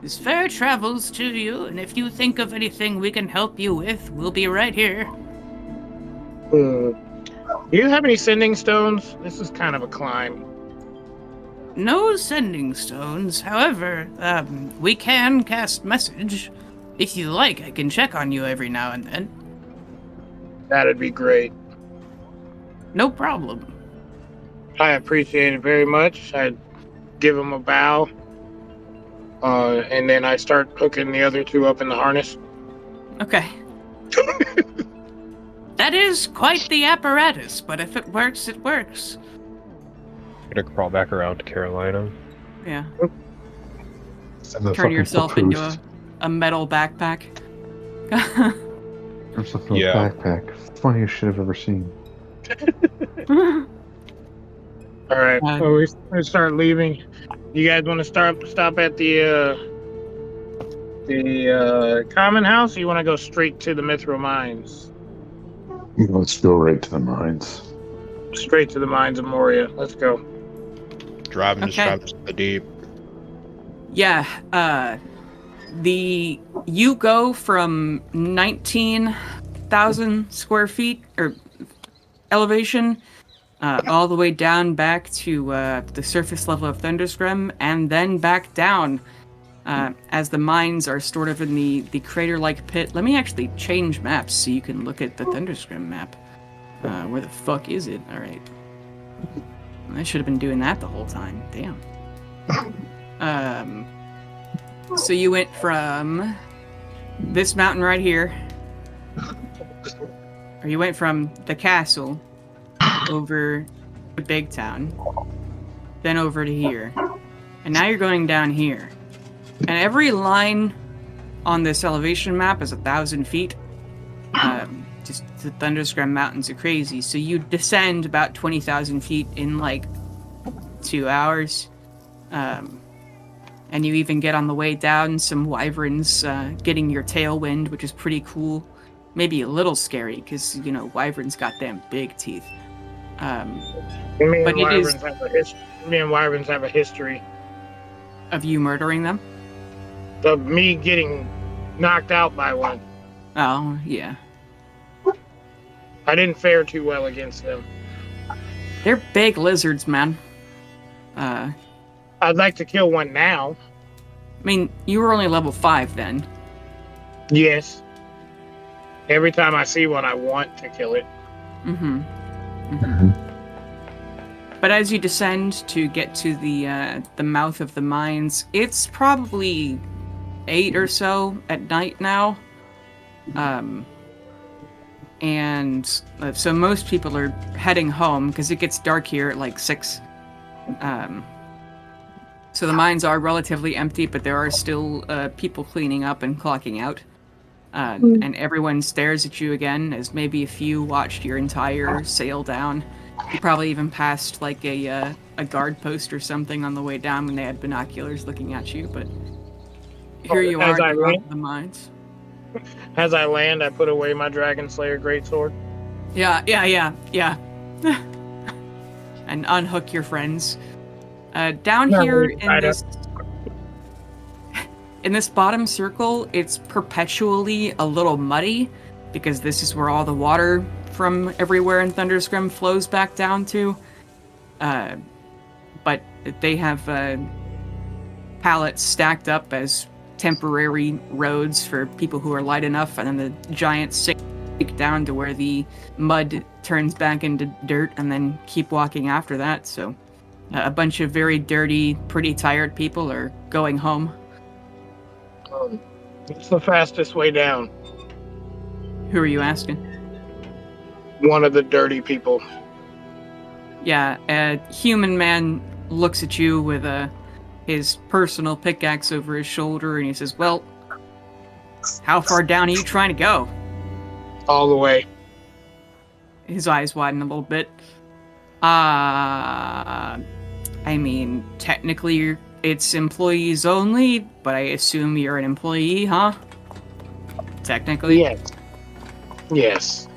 His fair travels to you, and if you think of anything we can help you with, we'll be right here. Do you have any sending stones? This is kind of a climb. No sending stones. However, we can cast message. If you like, I can check on you every now and then. That'd be great. No problem. I appreciate it very much. I give him a bow, and then I start hooking the other two up in the harness. Okay. That is quite the apparatus, but if it works, it works. I'm gonna crawl back around to Carolina. Yeah. Send the turn fucking yourself into papoose. a metal backpack. Or something Yeah. like backpack. Funniest shit I've ever seen. All right, Uh, well, we start leaving. You guys want to stop at the common house? Or you want to go straight to the Mithril mines? Let's go right to the mines. Straight to the mines of Moria. Let's go. Driving as Okay. fast as the deep. Yeah, you go from 19,000 square feet or elevation all the way down back to the surface level of Thunderscrim, and then back down as the mines are sort of in the crater-like pit. Let me actually change maps so you can look at the Thunderscrim map. Where the fuck is it? All right. I should have been doing that the whole time. Damn. So you went from this mountain right here, or you went from the castle over to Big Town, then over to here, and now you're going down here. And every line on this elevation map is 1,000 feet. Just the Thunderscrim Mountains are crazy, so you descend about 20,000 feet in like 2 hours. And you even get on the way down some wyverns getting your tailwind, which is pretty cool. Maybe a little scary, because, you know, wyverns got them big teeth. Me But and it wyverns is- have a history Of you murdering them? of me getting knocked out by one. Oh, yeah. I didn't fare too well against them. They're big lizards, man. I'd like to kill one now. I mean, you were only level 5 then. Yes. Every time I see one, I want to kill it. Mm-hmm. But as you descend to get to the mouth of the mines, it's probably 8 or so at night now. So most people are heading home because it gets dark here at like 6. So the mines are relatively empty, but there are still people cleaning up and clocking out. And everyone stares at you again, as maybe a few watched your entire sail down. You probably even passed like a guard post or something on the way down when they had binoculars looking at you, but here you are As I at the mouth ran- of the mines. As I land, I put away my Dragon Slayer greatsword. Yeah. And unhook your friends. Down No, here in I don't. this bottom circle, it's perpetually a little muddy because this is where all the water from everywhere in Thunderscrim flows back down to. But they have pallets stacked up as temporary roads for people who are light enough, and then the giants sink down to where the mud turns back into dirt, and then keep walking after that. So a bunch of very dirty, pretty tired people are going home. It's the fastest way down. Who are you asking? One of the dirty people. Yeah, a human man looks at you with his personal pickaxe over his shoulder, and he says, "Well, how far down are you trying to go?" All the way. His eyes widen a little bit. I mean, technically it's employees only, but I assume you're an employee, huh? Technically? Yes. Yes.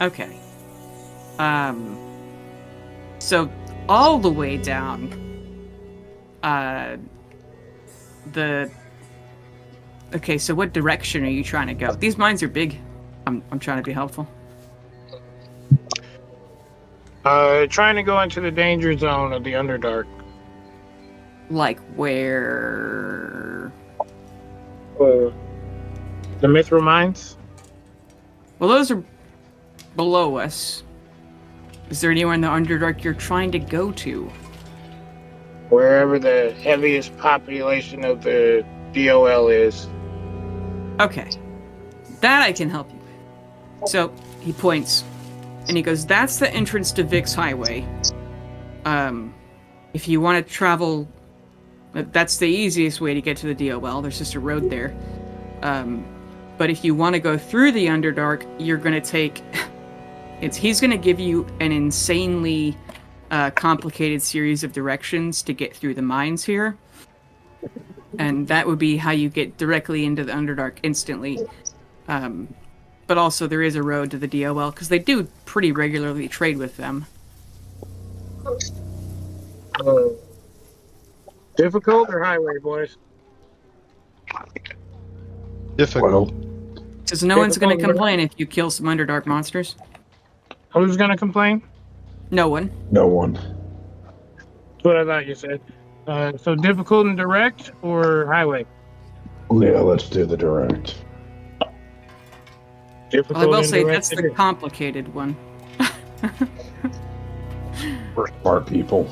Okay. So all the way down, okay, so what direction are you trying to go? These mines are big. I'm trying to be helpful. Trying to go into the danger zone of the Underdark. Like where? The Mithril mines? Well, those are below us. Is there anywhere in the Underdark you're trying to go to? Wherever the heaviest population of the DOL is. Okay. That I can help you with. So, he points, and he goes, "That's the entrance to Vix Highway. If you want to travel That's the easiest way to get to the DOL. There's just a road there. But if you want to go through the Underdark, you're going to take... He's going to give you an insanely complicated series of directions to get through the mines here. And that would be how you get directly into the Underdark instantly. But also there is a road to the DOL, because they do pretty regularly trade with them. Difficult or highway, boys? Difficult. Because no one's going to complain if you kill some Underdark monsters. Who's going to complain? No one. No one. That's what I thought you said. So difficult and direct or highway? Yeah, let's do the direct. Difficult Well, I will and say direct. that's the complicated one. We're smart people.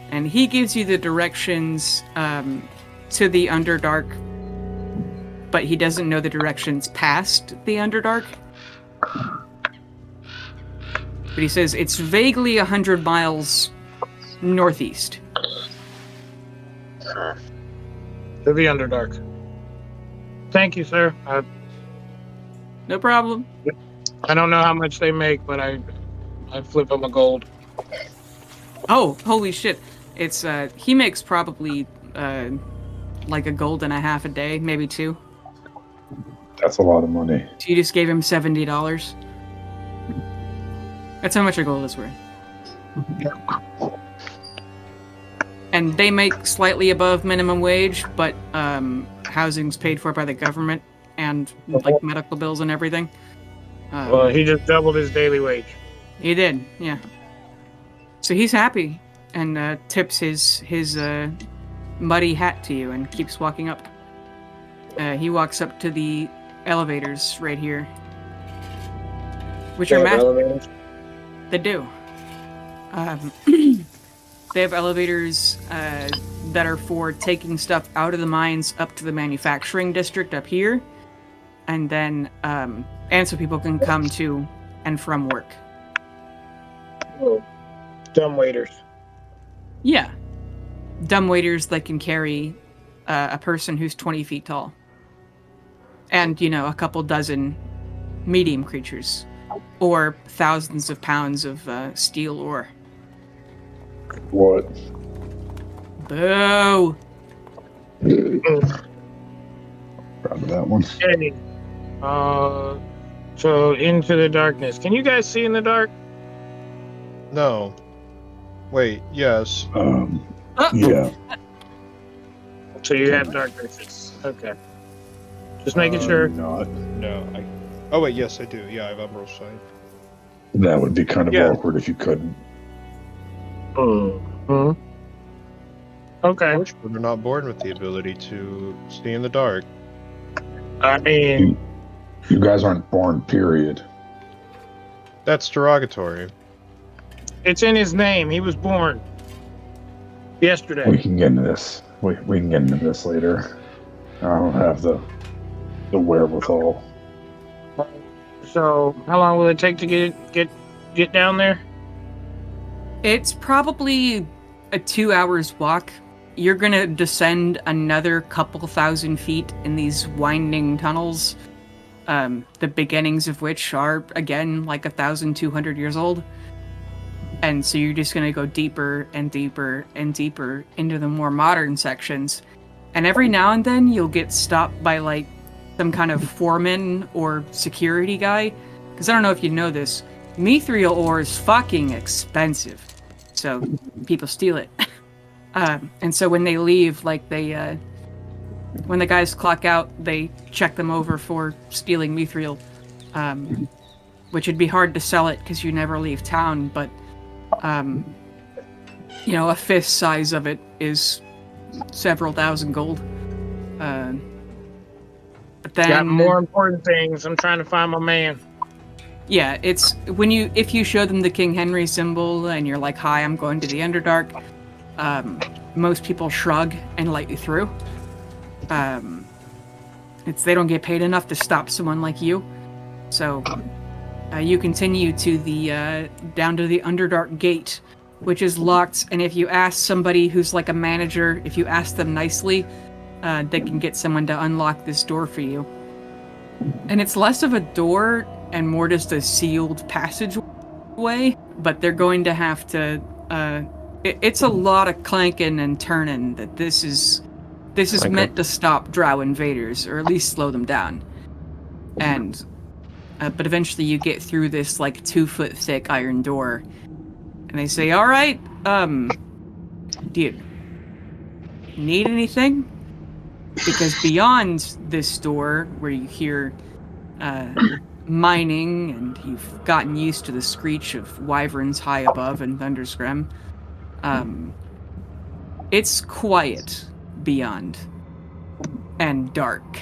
And he gives you the directions to the Underdark, but he doesn't know the directions past the Underdark. But he says it's vaguely 100 miles northeast. To the Underdark. Thank you, sir. No problem. I don't know how much they make, but I flip them a gold. Oh, holy shit. It's, he makes probably, like $1.50 a day, maybe 2. That's a lot of money. So you just gave him $70. That's how much a gold is worth. And they make slightly above minimum wage, but housing's paid for by the government and like medical bills and everything. Well, he just doubled his daily wage. He did, yeah. So he's happy and tips his muddy hat to you and keeps walking up. He walks up to the elevators right here, which are massive. They do. They have elevators that are for taking stuff out of the mines up to the manufacturing district up here, and then and so people can come to and from work. Oh, dumb waiters. Yeah, dumb waiters that can carry a person who's 20 feet tall, and a couple dozen medium creatures, or thousands of pounds of steel ore. What? Boo! Proud of that one. Okay. So into the darkness. Can you guys see in the dark? No. Wait, yes. Yeah. So you have dark vision. Okay. Just making sure. Not. No, Oh wait, yes I do. Yeah, I have Emerald Sight. That would be kind of Yeah. awkward if you couldn't. Okay. Most children are not born with the ability to see in the dark. I mean, You guys aren't born, period. That's derogatory. it's in his name. He was born yesterday. We can get into this. We can get into this later. I don't have the wherewithal. So how long will it take to get down there? It's probably a 2 hours walk. You're gonna descend another couple thousand feet in these winding tunnels, the beginnings of which are, again, like 1,200 years old. And so you're just gonna go deeper and deeper and deeper into the more modern sections. And every now and then you'll get stopped by, like, some kind of foreman or security guy. Because I don't know if you know this, mithril ore is fucking expensive. So people steal it. And so when they leave, like, when the guys clock out, they check them over for stealing mithril. Which would be hard to sell it because you never leave town, but a fist size of it is several thousand gold. But then Got more important things. I'm trying to find my man. yeah, it's if you show them the King Henry symbol and you're like, "Hi, I'm going to the Underdark," most people shrug and let you through. They don't get paid enough to stop someone like you, so you continue to the down to the Underdark gate, which is locked. And if you ask somebody who's like a manager, if you ask them nicely, they can get someone to unlock this door for you. And it's less of a door and more just a sealed passageway, but they're going to have to... it's a lot of clanking and turning that this is meant to stop drow invaders, or at least slow them down. And... but eventually you get through this, like, 2-foot thick iron door. And they say, alright, do you need anything? Because beyond this door, where you hear mining, and you've gotten used to the screech of wyverns high above and thunderscrim, it's quiet beyond. And dark.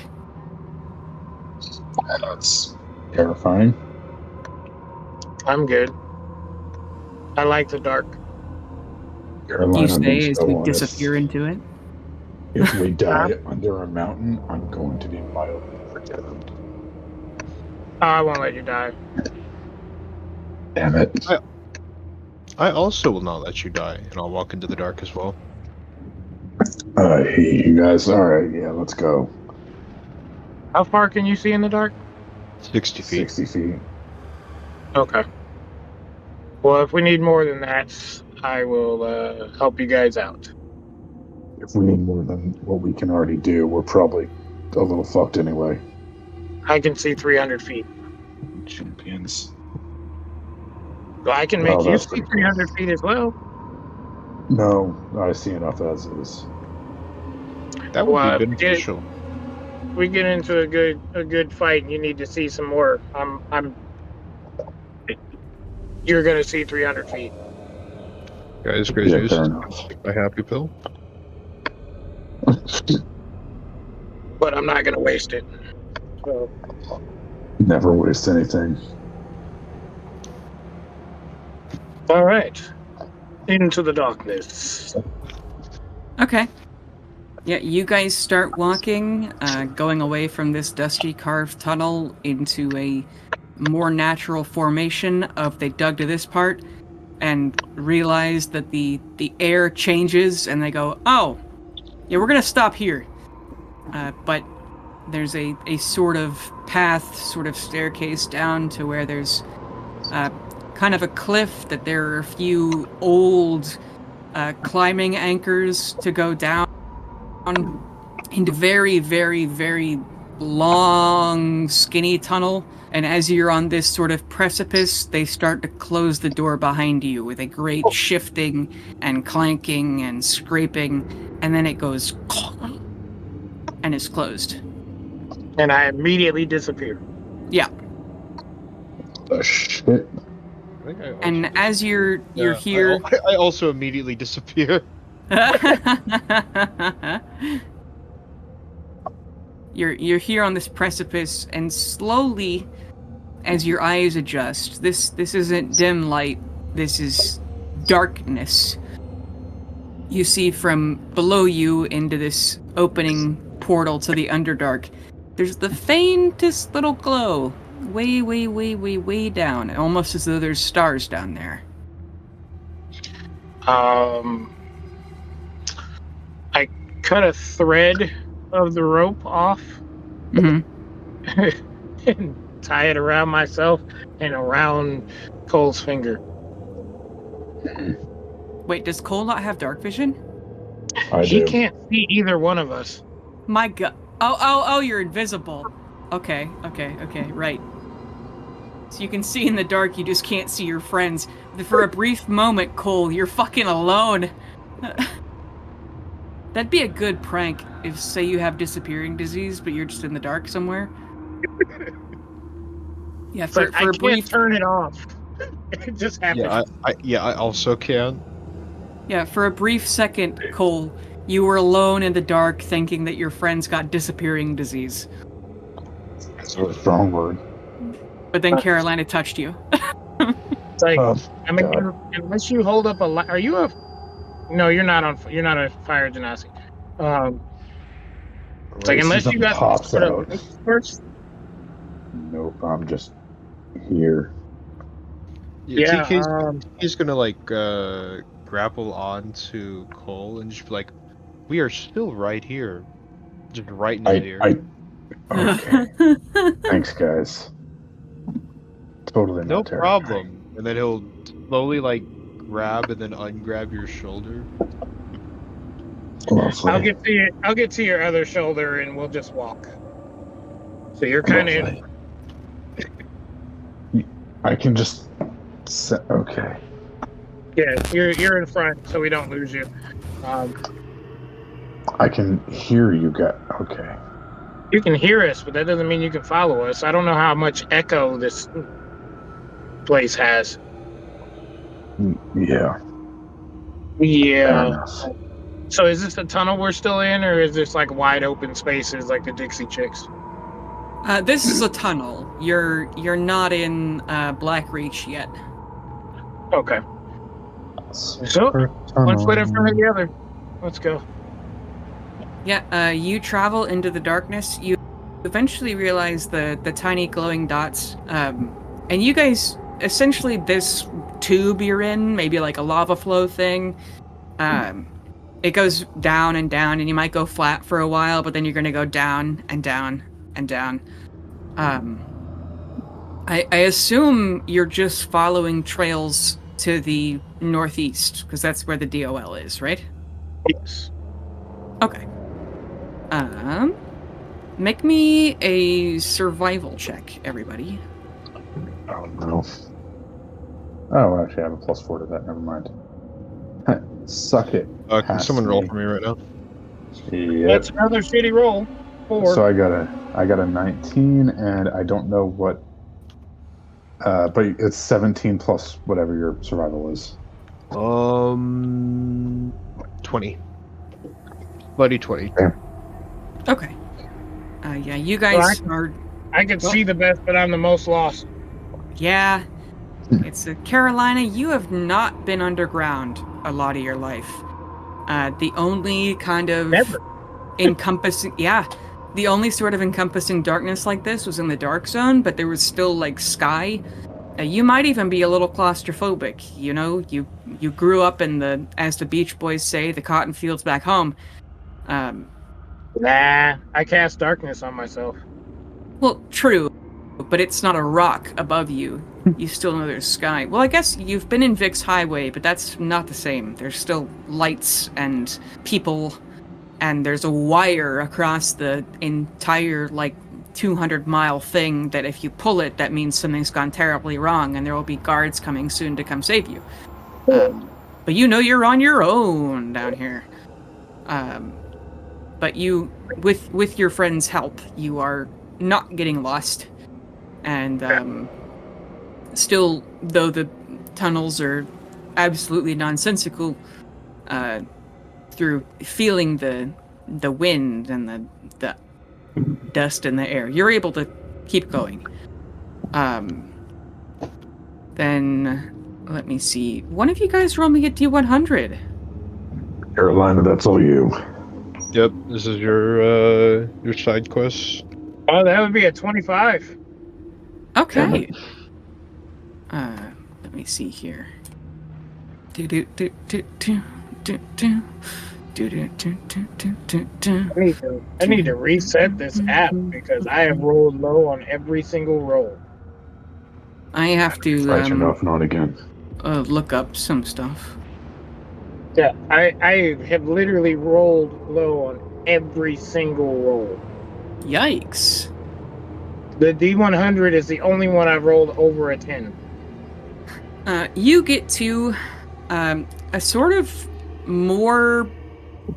That's terrifying. I'm good. I like the dark. You say as you disappear into it? If we die under a mountain, I'm going to be mildly perturbed. I won't let you die. Damn it. I also will not let you die, and I'll walk into the dark as well. Hey, you guys. Alright, yeah, let's go. How far can you see in the dark? 60 feet. 60 feet. Okay. Well, if we need more than that, I will help you guys out. If we need more than what we can already do, we're probably a little fucked anyway. I can see 300 feet. Champions. Well, I can make you that's see pretty 300 feet as well. No, I see enough as is. That would Well, be beneficial. We get into a good fight, and you need to see some more. You're gonna see 300 feet. Guys, great Yeah, news. fair enough. Take my happy pill. But I'm not gonna waste it. So, Never waste anything. all right. Into the darkness. Okay. Yeah, you guys start walking, going away from this dusty carved tunnel into a more natural formation of they dug to this part, and realize that the air changes, and they go, oh, yeah, we're gonna stop here. But there's a sort of path, sort of staircase down to where there's kind of a cliff that there are a few old climbing anchors to go down into very, very, very long, skinny tunnel. And as you're on this sort of precipice, they start to close the door behind you with a great shifting and clanking and scraping, and then it goes and it's closed. And I immediately disappear. Yeah. The shit. And as you're here, I also immediately disappear. You're here on this precipice, and slowly, as your eyes adjust, this isn't dim light, this is darkness. You see from below you into this opening portal to the Underdark, there's the faintest little glow, way, way, way, way, way down, almost as though there's stars down there. I cut a thread of the rope off Mm-hmm. and tie it around myself and around Cole's finger. Wait, does Cole not have dark vision? He do. can't see either one of us. My god. Oh, you're invisible. Okay, right. So you can see in the dark, you just can't see your friends. For a brief moment, Cole, you're fucking alone. That'd be a good prank if, say, you have disappearing disease, but you're just in the dark somewhere. Yeah, for I a can't brief... turn it off. It just happens. Yeah, I also can. Yeah, for a brief second, Cole, you were alone in the dark thinking that your friends got disappearing disease. That's a strong word. But then Carolina touched you. It's like, I mean, God. unless you hold up a light, are you a? No, you're not on. You're not a fire genasi. It's like unless you got Pops sort of out. first. Nope, I'm just here. Yeah, TK's he's gonna grapple onto Cole and just be like, "We are still right here," just right in his ear. Okay. Thanks, guys. Totally No not terrifying. problem. And then he'll slowly like grab and then ungrab your shoulder. Lovely. I'll get to your other shoulder and we'll just walk. So you're kind of in. Lovely. I can just. Okay. Yeah, you're in front, so we don't lose you. I can hear you guys. Okay. You can hear us, but that doesn't mean you can follow us. I don't know how much echo this place has. Yeah. Fair Yeah. enough. So is this the tunnel we're still in, or is this like wide open spaces like the Dixie Chicks? This is a tunnel. You're not in Black Reach yet. Okay. So one foot in front of the other. Let's go. Yeah, you travel into the darkness. You eventually realize the tiny glowing dots. And you guys, essentially this tube you're in, maybe like a lava flow thing, it goes down and down, and you might go flat for a while, but then you're going to go down and down and down. I assume you're just following trails to the northeast, because that's where the DOL is, right? Yes. Okay. Make me a survival check, everybody. Oh no. Oh, actually, I have a +4 to that. Never mind. Suck it. Can Pass someone roll me. for me right now? Yep. That's another shitty roll. 4. So I got a 19, and I don't know what. But it's 17 plus whatever your survival is. 20. Bloody 20. Okay. Yeah, you guys are... I can see the best, but I'm the most lost. Yeah. It's Carolina, you have not been underground a lot of your life. The only kind of Never. encompassing... Yeah. The only sort of encompassing darkness like this was in the dark zone, but there was still, like, sky. You might even be a little claustrophobic, you know? You grew up in the, as the Beach Boys say, the cotton fields back home. Nah, I cast darkness on myself. Well, true, but it's not a rock above you. You still know there's sky. Well, I guess you've been in Vic's Highway, but that's not the same. There's still lights and people, and there's a wire across the entire, like, 200-mile thing that if you pull it, that means something's gone terribly wrong, and there will be guards coming soon to come save you. But you know you're on your own down here. But you, with your friend's help, you are not getting lost. And still, though the tunnels are absolutely nonsensical, through feeling the wind and the dust in the air, you're able to keep going. Then, let me see. One of you guys roll me a D100. Carolina, that's all you. Yep, this is your side quest. Oh, that would be a 25. Okay. Let me see here. I need to reset this app because I have rolled low on every single roll. I have to Right, you're off and on again. look up some stuff. Yeah, I have literally rolled low on every single roll. Yikes. The D100 is the only one I've rolled over a 10. You get to a sort of more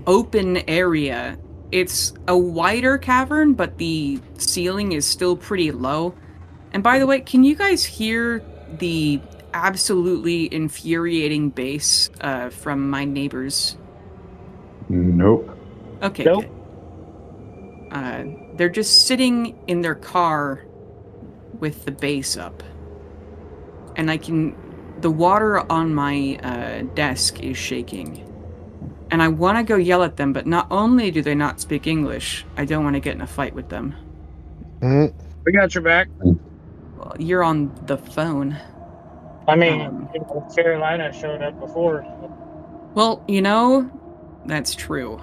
open area. It's a wider cavern, but the ceiling is still pretty low. And by the way, can you guys hear the absolutely infuriating bass from my neighbors? Nope. Okay, Nope. good. They're just sitting in their car with the bass up. And the water on my desk is shaking. And I want to go yell at them, but not only do they not speak English, I don't want to get in a fight with them. We got your back. Well, you're on the phone. I mean, Carolina showed up before. Well, that's true.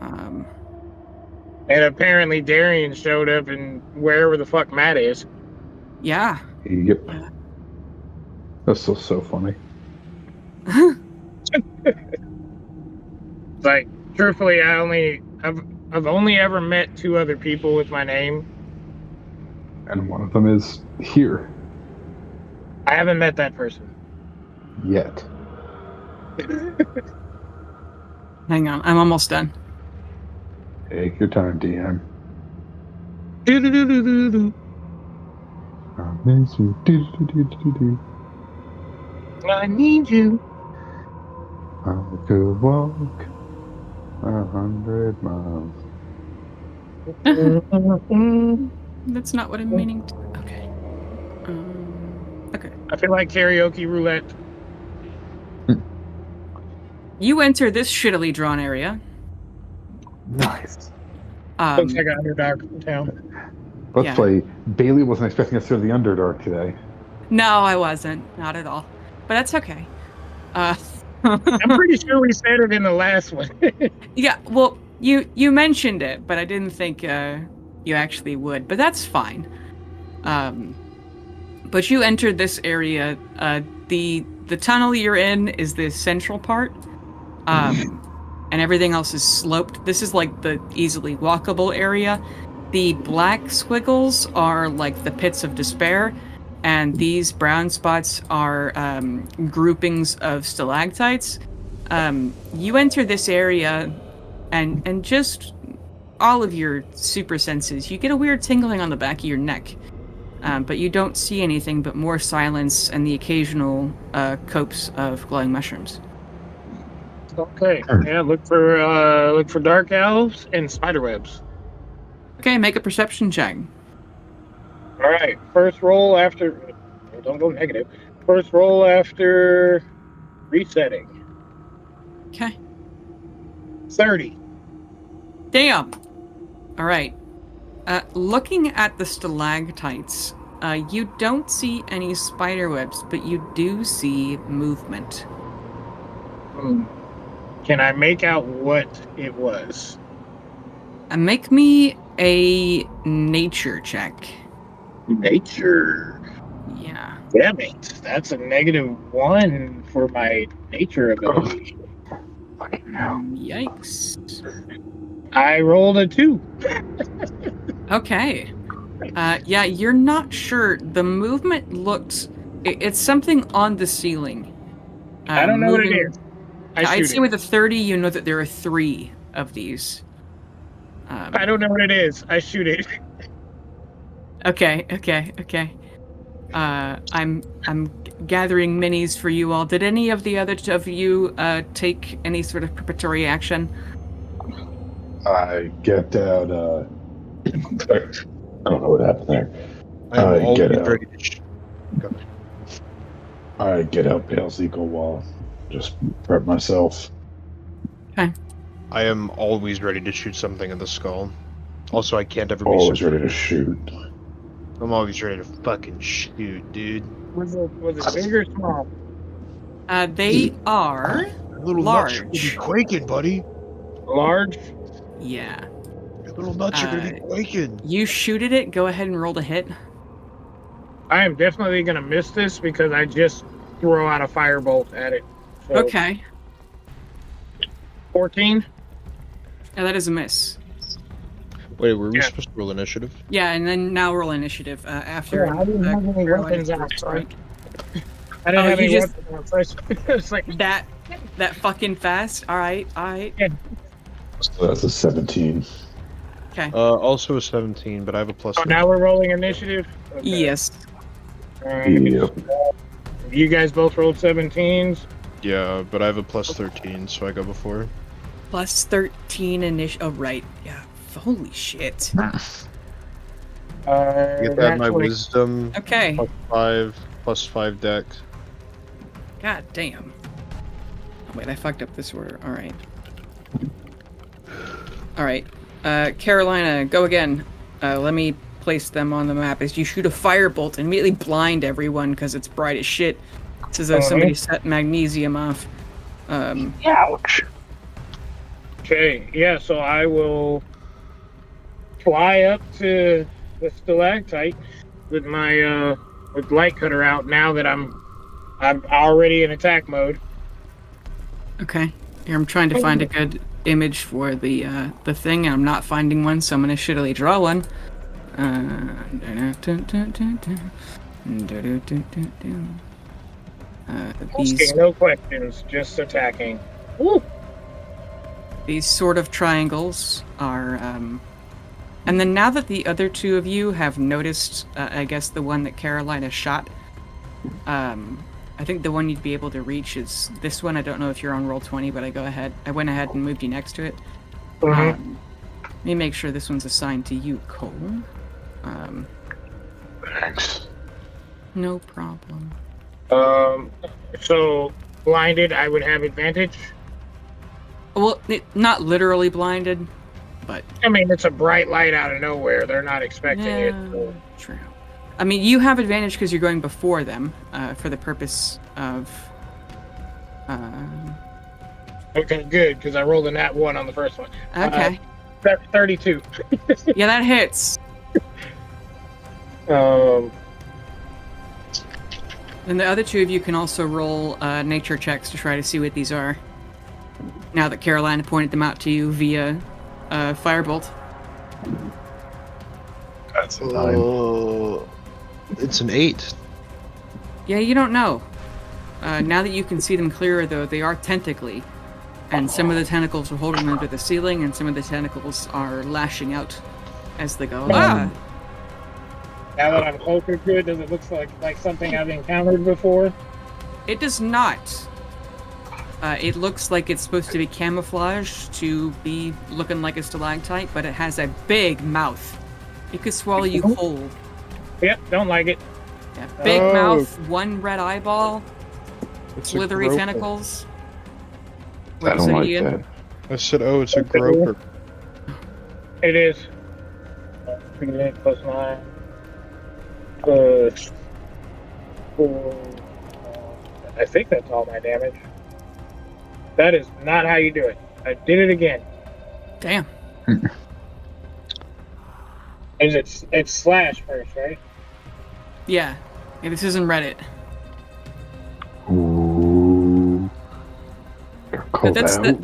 And apparently Darian showed up in wherever the fuck Matt is. Yeah. Yep. That's so funny. Like, truthfully, I've only ever met 2 other people with my name. And one of them is here. I haven't met that person. Yet. Hang on, I'm almost done. Take your time, DM. Do-do-do-do-do-do. I miss you. Do-do-do-do-do-do. I need you. I could walk 100 miles. That's not what I'm meaning to. Okay. Okay. I feel like karaoke roulette. You enter this shittily drawn area. Nice. Looks like an Underdark town. Let's Yeah. play. Bailey wasn't expecting us through the Underdark today. No, I wasn't. Not at all. But that's okay. I'm pretty sure we said it in the last one. Yeah, well, you mentioned it, but I didn't think you actually would. But that's fine. But you entered this area. The tunnel you're in is the central part, and everything else is sloped. This is like the easily walkable area. The black squiggles are like the pits of despair, and these brown spots are groupings of stalactites. You enter this area, and just all of your super senses, you get a weird tingling on the back of your neck. But you don't see anything but more silence and the occasional copse of glowing mushrooms. Okay. Yeah, look for dark elves and spiderwebs. Okay, make a perception check. All right. First roll after. Don't go negative. First roll after resetting. Okay. 30. Damn. All right. Looking at the stalactites, you don't see any spiderwebs, but you do see movement. Can I make out what it was? Make me a nature check. Nature. Yeah. Damn it. That's a -1 for my nature ability. Fucking hell. Yikes. I rolled a 2. Okay. Yeah, you're not sure. The movement looked... It's something on the ceiling. I don't know what it moving- is. I'd say with a 30, you know that there are 3 of these. I don't know what it is. I shoot it. Okay. I'm gathering minis for you all. Did any of the other of you take any sort of preparatory action? I get out. I don't know what happened there. I'm always get out. ready to Go. I get out Pale's Eagle wall. Just prep myself. I am always ready to shoot something in the skull. Also, I can't ever be Always ready to shoot. I'm always ready to fucking shoot, dude. Was it big or small? They are Little nuts are gonna be large. quaking, buddy. Large? Yeah. Your little nuts are gonna be quaking. You shooted it. Go ahead and roll to hit. I am definitely going to miss this because I just throw out a firebolt at it. So, Okay. 14? Yeah, that is a miss. Wait, were we Yeah. supposed to roll initiative? Yeah, and then now roll initiative after. Yeah, I didn't have any Carolina's weapons out, first so I strike. I didn't Oh, have you any just- weapons out. So it's like, That fucking fast. All right. So that's a 17. Okay. Also a 17, but I have a plus. oh, now we're rolling initiative? Okay. Yes. All right. Yep. You guys both rolled 17s. Yeah, but I have a plus 13, so I go before. Plus 13 initial. Oh, right. Yeah. Holy shit. Get that my Naturally- wisdom Okay. plus 5 dex. God damn. Oh, wait, I fucked up this order. All right. All right. Carolina, go again. Let me place them on the map. As you shoot a firebolt and immediately blind everyone because it's bright as shit. It's as though somebody set magnesium off. Ouch. Okay, yeah, so I will fly up to the stalactite with my with light cutter out now that I'm already in attack mode. Okay. Here, I'm trying to find a good image for the thing, and I'm not finding one, so I'm gonna shittily draw one. These Asking no questions, just attacking. Woo! these sort of triangles are, and then now that the other two of you have noticed, I guess the one that Carolina shot, I think the one you'd be able to reach is this one. I don't know if you're on roll 20, but I went ahead and moved you next to it. Let me make sure this one's assigned to you, Cole. Thanks. No problem. So blinded, I would have advantage. Well, not literally blinded, but I mean, it's a bright light out of nowhere. They're not expecting it. So. True. I mean, you have advantage because you're going before them, for the purpose of. Okay, good, because I rolled a nat 1 on the first one. Okay. 32. Yeah, that hits. Um, And the other two of you can also roll nature checks to try to see what these are. Now that Carolina pointed them out to you via firebolt. That's a 9. It's an 8. Yeah, you don't know. Now that you can see them clearer, though, they are tentacly. And some of the tentacles are holding them to the ceiling, and some of the tentacles are lashing out as they go. Ah! now that I'm closer to it, does it look like something I've encountered before? It does not. It looks like it's supposed to be camouflaged to be looking like a stalactite, but it has a big mouth. It could swallow you whole. Yep, don't like it. Yeah, big Oh. mouth, one red eyeball, It's a slithery groper. tentacles. I What'd you don't say, like Ian? that. I said, oh, it's a groper. It is. Plus 9. Plus 4. I think that's all my damage. That is not how you do it. I did it again. Damn. It's slash first, right? Yeah. Yeah, this isn't Reddit. Ooh. But Called out.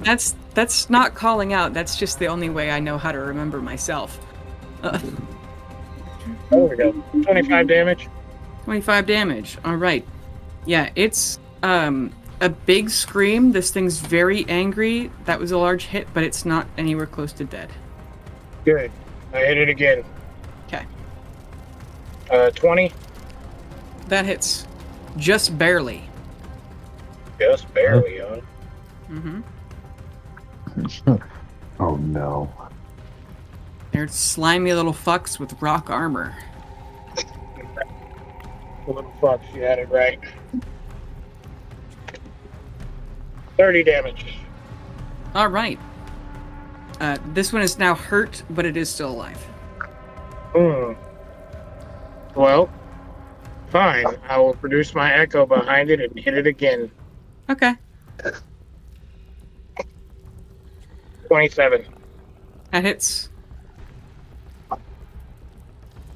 that's not calling out. That's just the only way I know how to remember myself. There we go. 25 damage. 25 damage. All right. Yeah, it's a big scream. This thing's very angry. That was a large hit, but it's not anywhere close to dead. Good. I hit it again. Okay. 20. That hits. Just barely. Just barely, huh? Mm-hmm. Oh no. They're slimy little fucks with rock armor. Little fuck, you had it right. 30 damage. All right. This one is now hurt, but it is still alive. Well, fine. I will produce my echo behind it and hit it again. Okay. 27. That hits.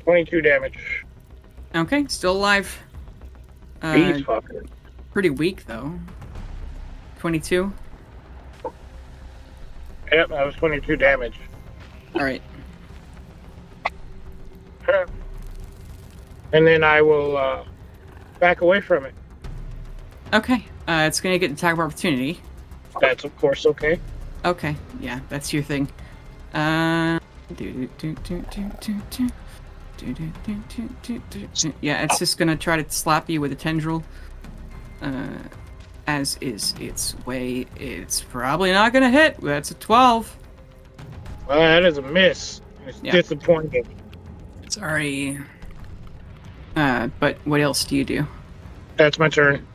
22 damage. Okay, still alive. These fuckers. Pretty weak, though. 22. Yep, that was 22 damage. All right. And then I will back away from it. Okay. It's gonna get an attack of opportunity. That's of course okay. Okay. Yeah, that's your thing. Yeah, it's just gonna try to slap you with a tendril. As is its way. It's probably not gonna hit. That's a 12. Well, that is a miss. It's disappointing. Sorry. But what else do you do? That's my turn.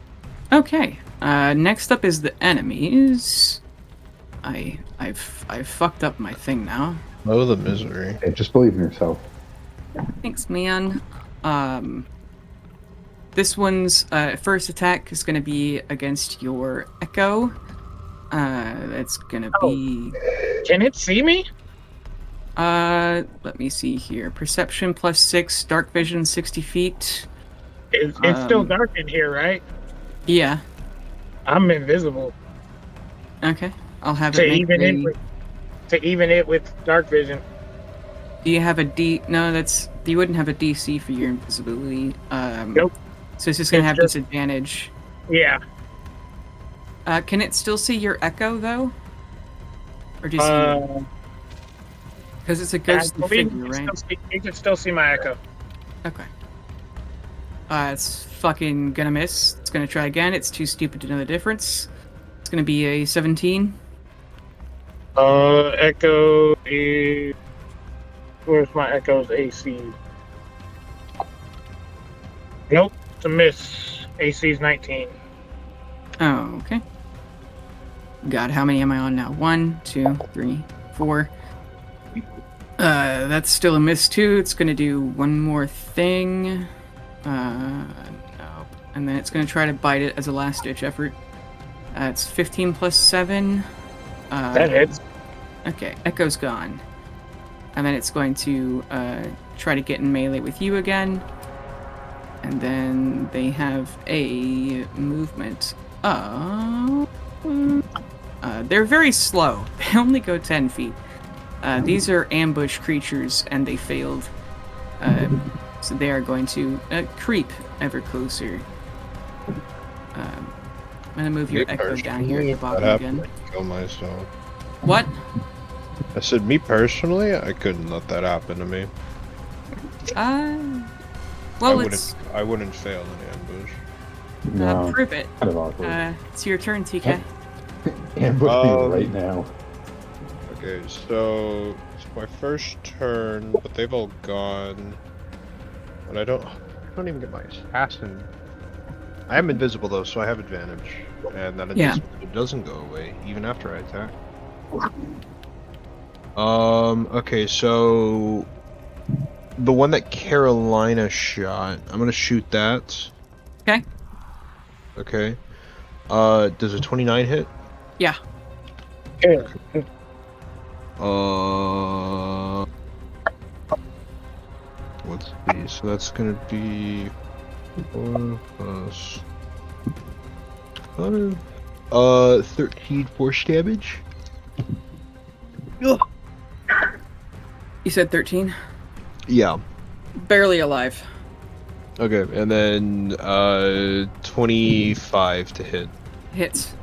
Okay. Next up is the enemies. I've fucked up my thing now. Oh, the misery. Hey, just believe in yourself. Thanks, man. This one's first attack is going to be against your Echo. That's gonna Oh. be. Can it see me? Let me see here. Perception +6, dark vision 60 feet. It's still dark in here, right? Yeah. I'm invisible. Okay. I'll have To it make even it with dark vision. Do you have a D? No, you wouldn't have a DC for your invisibility. Nope. So it's just gonna It's have just- disadvantage. Yeah. Can it still see your echo though? Or just you? Because it's a I ghostly believe figure, right? you can still see my echo. Okay. It's fucking gonna miss. It's gonna try again. It's too stupid to know the difference. It's gonna be a 17. Echo is. Where's my echo's AC? Nope, it's a miss. AC's 19. Oh, okay. God, how many am I on now? 1, 2, 3, 4. That's still a miss too. It's gonna do one more thing. No. And then it's gonna try to bite it as a last-ditch effort. It's 15 plus 7. That hits. Okay, Echo's gone. And then it's going to try to get in melee with you again. And then they have a movement. They're very slow. They only go 10 feet. These are ambush creatures, and they failed. So they are going to creep ever closer. I'm going to move your echo down here at the bottom again. Kill myself. What? I said, me personally, I couldn't let that happen to me. Well, I wouldn't fail an ambush. No, prove it. kind of awkward. It's your turn, TK. Ambush me right now. Okay, so it's my first turn, but they've all gone. And I don't even get my assassin. I am invisible though, so I have advantage. And that invisibility doesn't go away, even after I attack. Okay, so the one that Carolina shot, I'm gonna shoot that. Okay. Okay. Does a 29 hit? Yeah. Yeah. Let's see. So that's gonna be 4 plus 5. 13 force damage. You said 13? Yeah. Barely alive. Okay, and then 25 to hit. Hits.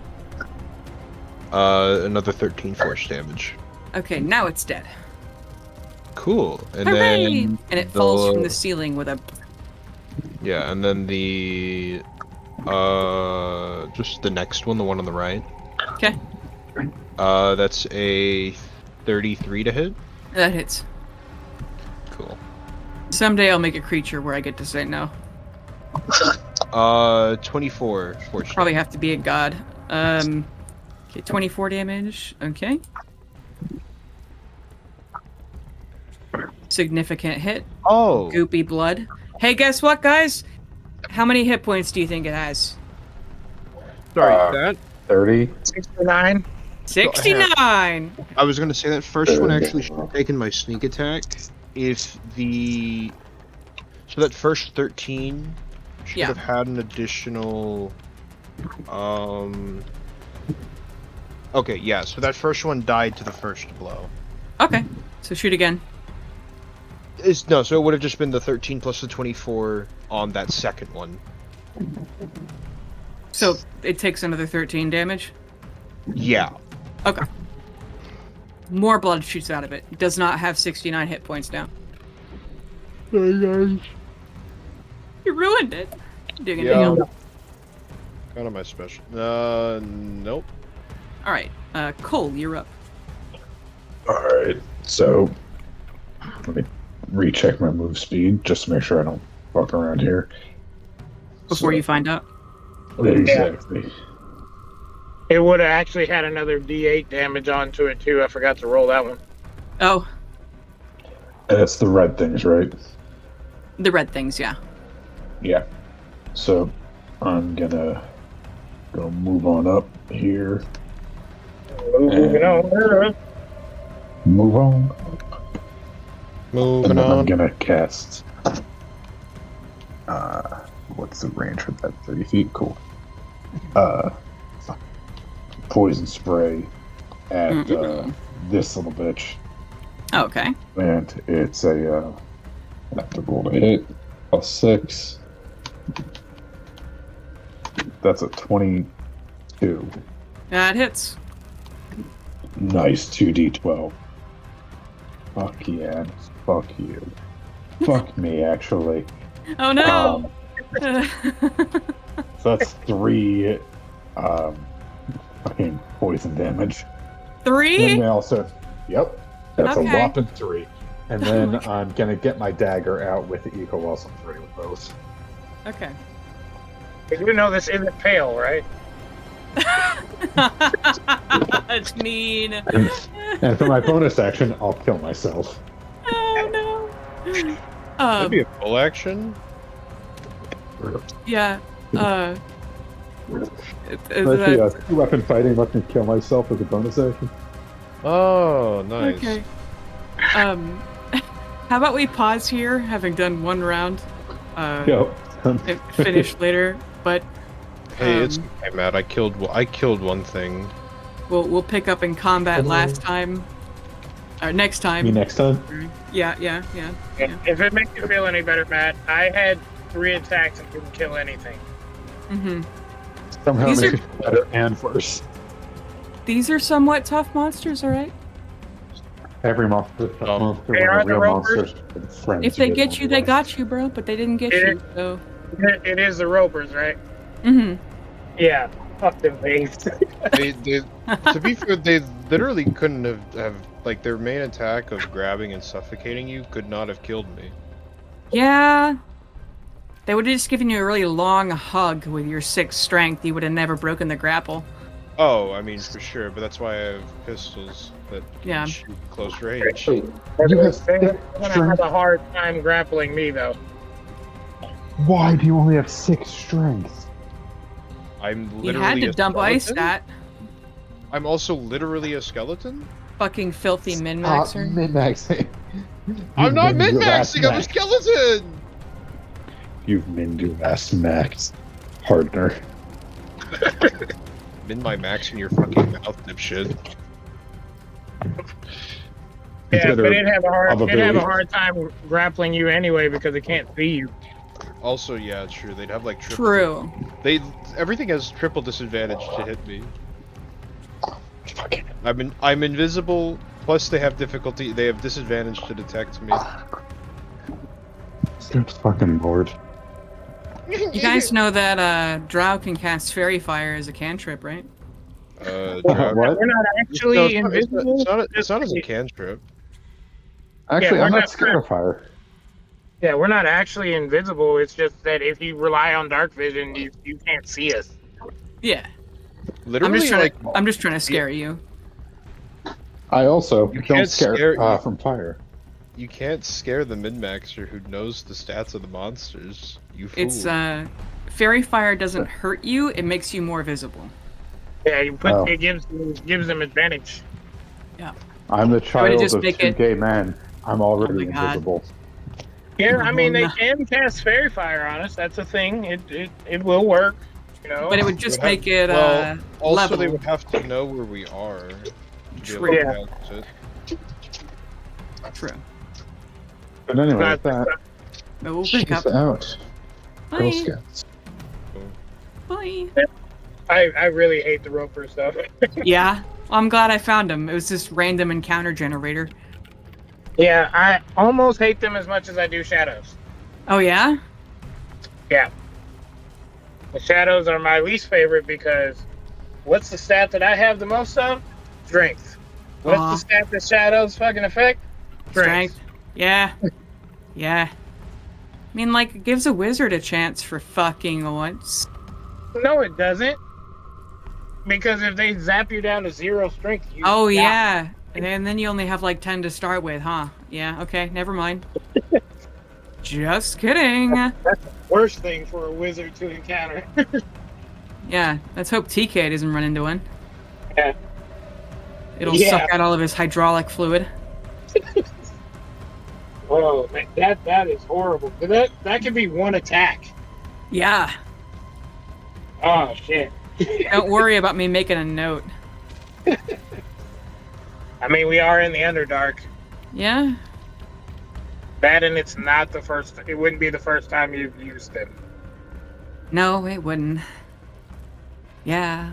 Another 13 force damage. Okay, now it's dead. Cool. And Hooray! then And it falls from the ceiling with a... Yeah, and then the just the next one, the one on the right. Okay. That's a 33 to hit. That hits. Cool. Someday I'll make a creature where I get to say no. 24 force. Probably have to be a god. Okay, 24 damage. Okay. Significant hit. Oh. Goopy blood. Hey, guess what, guys? How many hit points do you think it has? Sorry, that 30. 69. 69! I was gonna say that first one actually should have taken my sneak attack. If the so that first 13 should have had an additional Okay, yeah, so that first one died to the first blow. Okay, so shoot again. No, so it would have just been the 13 plus the 24 on that second one. So it takes another 13 damage? Yeah. Okay. More blood shoots out of it. It does not have 69 hit points now. Sorry, guys. You ruined it. Doing Yeah. anything else? Kind of my special. Nope. Alright, Cole, you're up. Alright, so let me recheck my move speed just to make sure I don't fuck around here. Before you find out. Exactly. It would have actually had another D8 damage onto it too. I forgot to roll that one. Oh, And it's the red things, right? the red things, yeah. Yeah. So I'm gonna go move on up here. Moving on. Move on. Moving And then I'm on. gonna cast. What's the range for that? 30 feet. Cool. Poison spray at this little bitch, Okay. and it's a. I have to roll to hit. +6. That's a 22. That hits. Nice 2d12. Fuck yeah. Fuck you. Fuck me, actually. Oh no! So that's 3 fucking poison damage. 3? And then also, yep, that's Okay. a whopping 3. And then I'm gonna get my dagger out with the eco whilst I'm 3 with those. Okay. You know this isn't pale, right? That's mean. And for my bonus action, I'll kill myself. Oh no. That'd be a full action. Yeah. Let's see, weapon fighting lets me kill myself as a bonus action. Oh, nice. Okay. How about we pause here, having done one round? Yep. And finish later, but Hey, it's okay, Matt. I killed one thing. we'll pick up in combat last time. Or next time. Me next time? Yeah. If it makes you feel any better, Matt, I had 3 attacks and didn't kill anything. Mm-hmm. Somehow These makes are- me better and worse. These are somewhat tough monsters, alright? Every monster, They are the ropers. If they get you, they got you, bro, but they didn't get you, so... It is the ropers, right? Mm-hmm. Yeah. Fuck them things. They, to be fair, they literally couldn't have like their main attack of grabbing and suffocating you could not have killed me. Yeah. They would have just given you a really long hug with your 6 strength. You would have never broken the grapple. Oh, I mean for sure, but that's why I have pistols that Yeah. shoot close range. You have They're gonna have a hard time grappling me, though. Why do you only have 6 strength? I'm You literally had to a dump ice skeleton? that. I'm also literally a skeleton? Fucking filthy min-maxer. Min-maxing. I'm not min-maxing, I'm a skeleton! You've min-do-last max. Partner. Min my max in your fucking mouth, dipshit. Yeah, but it'd have Probability. a hard time grappling you anyway because it can't see you. Also, yeah, true. They'd have like triple. True. Everything has triple disadvantage to hit me. Fucking. I'm invisible. Plus, they have difficulty. They have disadvantage to detect me. Good fucking lord. You guys know that Drow can cast Fairy Fire as a cantrip, right? Drow- What? We're not No, actually it's invisible. it's not as a cantrip. Actually, Yeah, I'm we're not not scared of fire. Yeah, we're not actually invisible. It's just that if you rely on dark vision, you can't see us. Yeah. Literally, I'm just trying to scare you. I also You don't can't scare scare- from fire. you can't scare the min-maxer who knows the stats of the monsters. You fool. It's Fairy Fire doesn't hurt you, it makes you more visible. Yeah, you put Oh. it gives them advantage. I'm the child just of make 2 it- gay men. I'm already Oh my God. invisible. Yeah, I mean they no. can cast fairy fire on us. That's a thing. It will work. You know. But it would just Would have- make it well, also, level. they would have to know where we are. To be True. able to cast it. True. But anyway, Not- with that, But we'll pick up. she's out. Girl Bye. Scouts. Bye. I really hate the roper stuff. Yeah. Well, I'm glad I found him. It was this random encounter generator. Yeah, I almost hate them as much as I do shadows. Oh yeah? Yeah. The shadows are my least favorite because what's the stat that I have the most of? Strength. What's Aw. the stat that shadows fucking affect? Strength. Yeah. Yeah. I mean, like, it gives a wizard a chance for fucking once. No, it doesn't. Because if they zap you down to 0 strength, you Oh die. yeah. And then you only have like 10 to start with, huh? Yeah, okay, never mind. Just kidding. Worst thing for a wizard to encounter. Yeah, let's hope TK doesn't run into one. It'll Yeah. suck out all of his hydraulic fluid. Oh, man, that is horrible. That could be one attack. Yeah. Oh shit. Don't worry about me making a note. I mean, we are in the Underdark. Yeah? That and it's not the first. It wouldn't be the first time you've used them. No, it wouldn't. Yeah.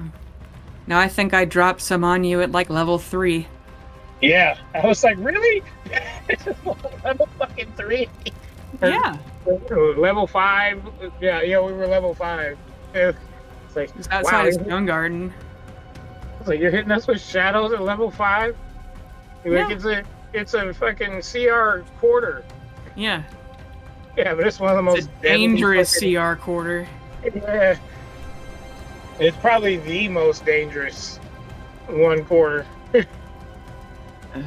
No, I think I dropped some on you at like level 3. Yeah, I was like, really? Level fucking 3. Yeah. Level 5. Yeah, we were level 5. It's like, It's outside wow, his stone garden. it's like you're hitting us with shadows at level 5. Like Yeah. it's a fucking CR quarter. Yeah. Yeah, but it's one of the most It's a deadly dangerous fucking- CR quarter. Yeah. It's probably the most dangerous one quarter.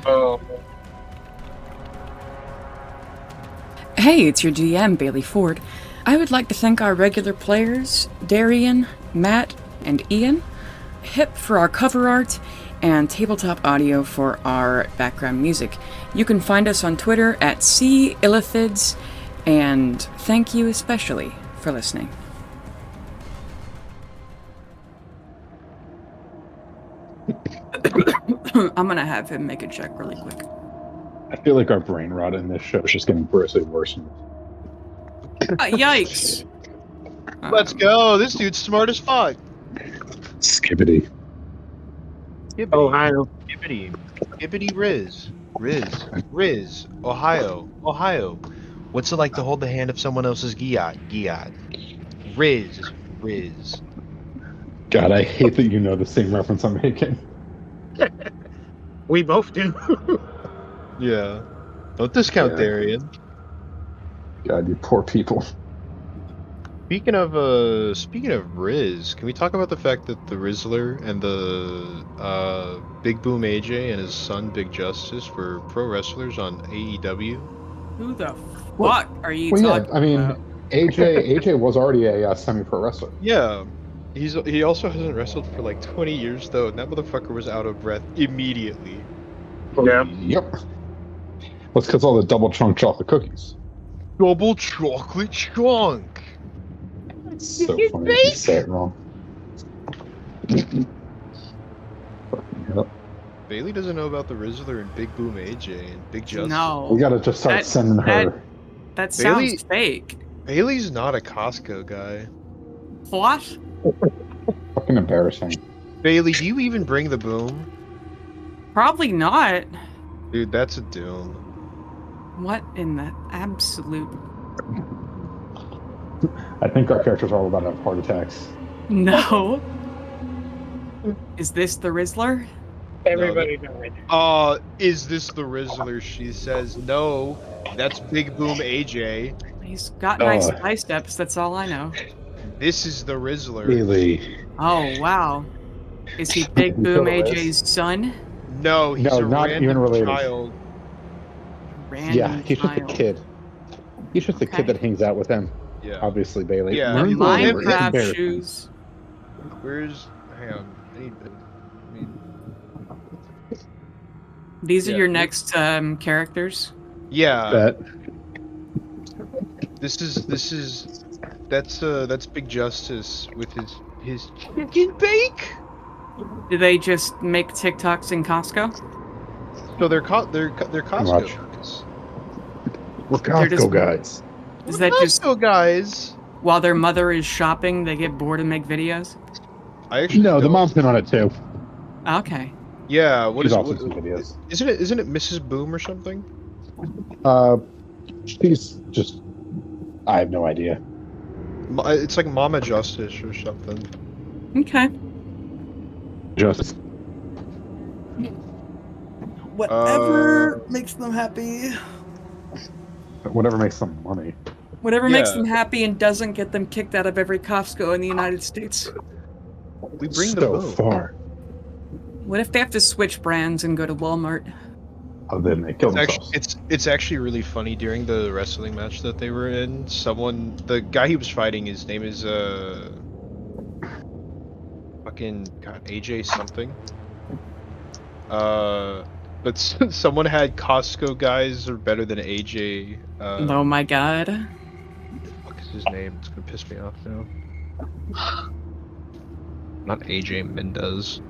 Oh. Hey, it's your GM, Bailey Ford. I would like to thank our regular players, Darian, Matt, and Ian, Hip for our cover art, and Tabletop Audio for our background music. You can find us on Twitter at Illithids, and thank you especially for listening. I'm gonna have him make a check really quick. I feel like our brain rot in this show is just getting grossly worse. Yikes! Let's go. This dude's smart as fuck. Skibbity. Ohio. Skibbity. Skibbity Riz. Riz. Ohio. What's it like to hold the hand of someone else's Giat? Riz. God, I hate that you know the same reference I'm making. We both do. Yeah. Don't discount Yeah. Darian. God, you poor people. Speaking of Riz, can we talk about the fact that the Rizzler and the Big Boom AJ and his son Big Justice were pro wrestlers on AEW? Who the Well- fuck are you Well, yeah, talking I mean, about? AJ was already a semi-pro wrestler. Yeah. He also hasn't wrestled for like 20 years though, and that motherfucker was out of breath immediately. Yeah. Yep. Well, it's because all the double chunk chocolate cookies. Double chocolate chunk. It's so funny if you say it wrong. Fucking hell. Bailey doesn't know about the Rizzler and Big Boom AJ and Big Justice. No. We gotta just start That- sending her. That Bailey- sounds fake. Bailey's not a Costco guy. What? Fucking embarrassing. Bailey, do you even bring the boom? Probably not. Dude, that's a doom. What in the absolute... I think our characters are all about to have heart attacks. No. Is this the Rizzler? Everybody died. Is this the Rizzler? She says, no, that's Big Boom AJ. He's got nice Oh. biceps, that's all I know. This is the Rizzler. Really? Oh, wow. Is he Big Boom AJ's son? No, he's No, a not random even related. child. Random Yeah, he's just a child. kid. He's just a Okay. kid that hangs out with him. Yeah. Obviously, Bailey. Yeah, Learn he the lives in word. Minecraft Embarrassing. shoes. Where's... Hang on. These are Yeah. your next characters. Yeah. Bet. That's Big Justice with his chicken bake. Do they just make TikToks in Costco? So they're Costco Watch. guys. We're They're just- Costco guys. Is We're that just Costco guys? while their mother is shopping, they get bored and make videos? I actually No, the don't- mom's been on it too. Okay. Yeah, what She's is also what, some videos. Isn't it Mrs. Boom or something? She's just. I have no idea. It's like Mama Justice or something. Okay. Just. Whatever makes them happy. Whatever makes some money. Whatever makes Yeah. them happy and doesn't get them kicked out of every Costco in the United States. We bring the so boom. far. What if they have to switch brands and go to Walmart? Oh, then they kill It's themselves. actually, it's actually really funny during the wrestling match that they were in. The guy he was fighting, his name is fucking God, AJ something. But someone had Costco guys are better than AJ. Oh my god. What is his name? It's gonna piss me off now. Not AJ Mendez.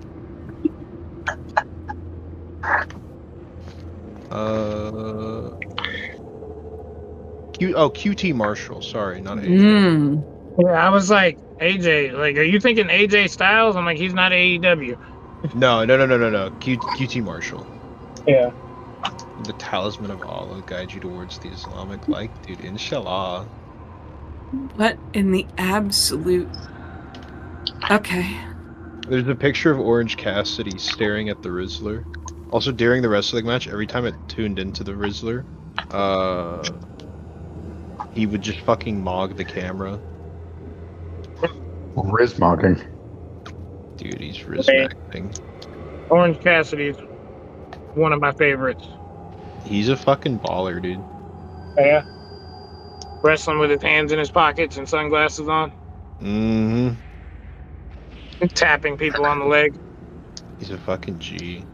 QT Marshall. Sorry, not AJ. Mm. Yeah, I was like, AJ, like, are you thinking AJ Styles? I'm like, he's not AEW. No. QT Marshall. Yeah. The talisman of Allah guide you towards the Islamic light, dude. Inshallah. What in the absolute? Okay. There's a picture of Orange Cassidy staring at the Rizzler. Also, during the wrestling match, every time it tuned into the Rizzler, he would just fucking mog the camera. Riz mocking. Dude, he's Rizmacking. Orange Cassidy's one of my favorites. He's a fucking baller, dude. Yeah. Wrestling with his hands in his pockets and sunglasses on. Mm-hmm. And tapping people on the leg. He's a fucking G.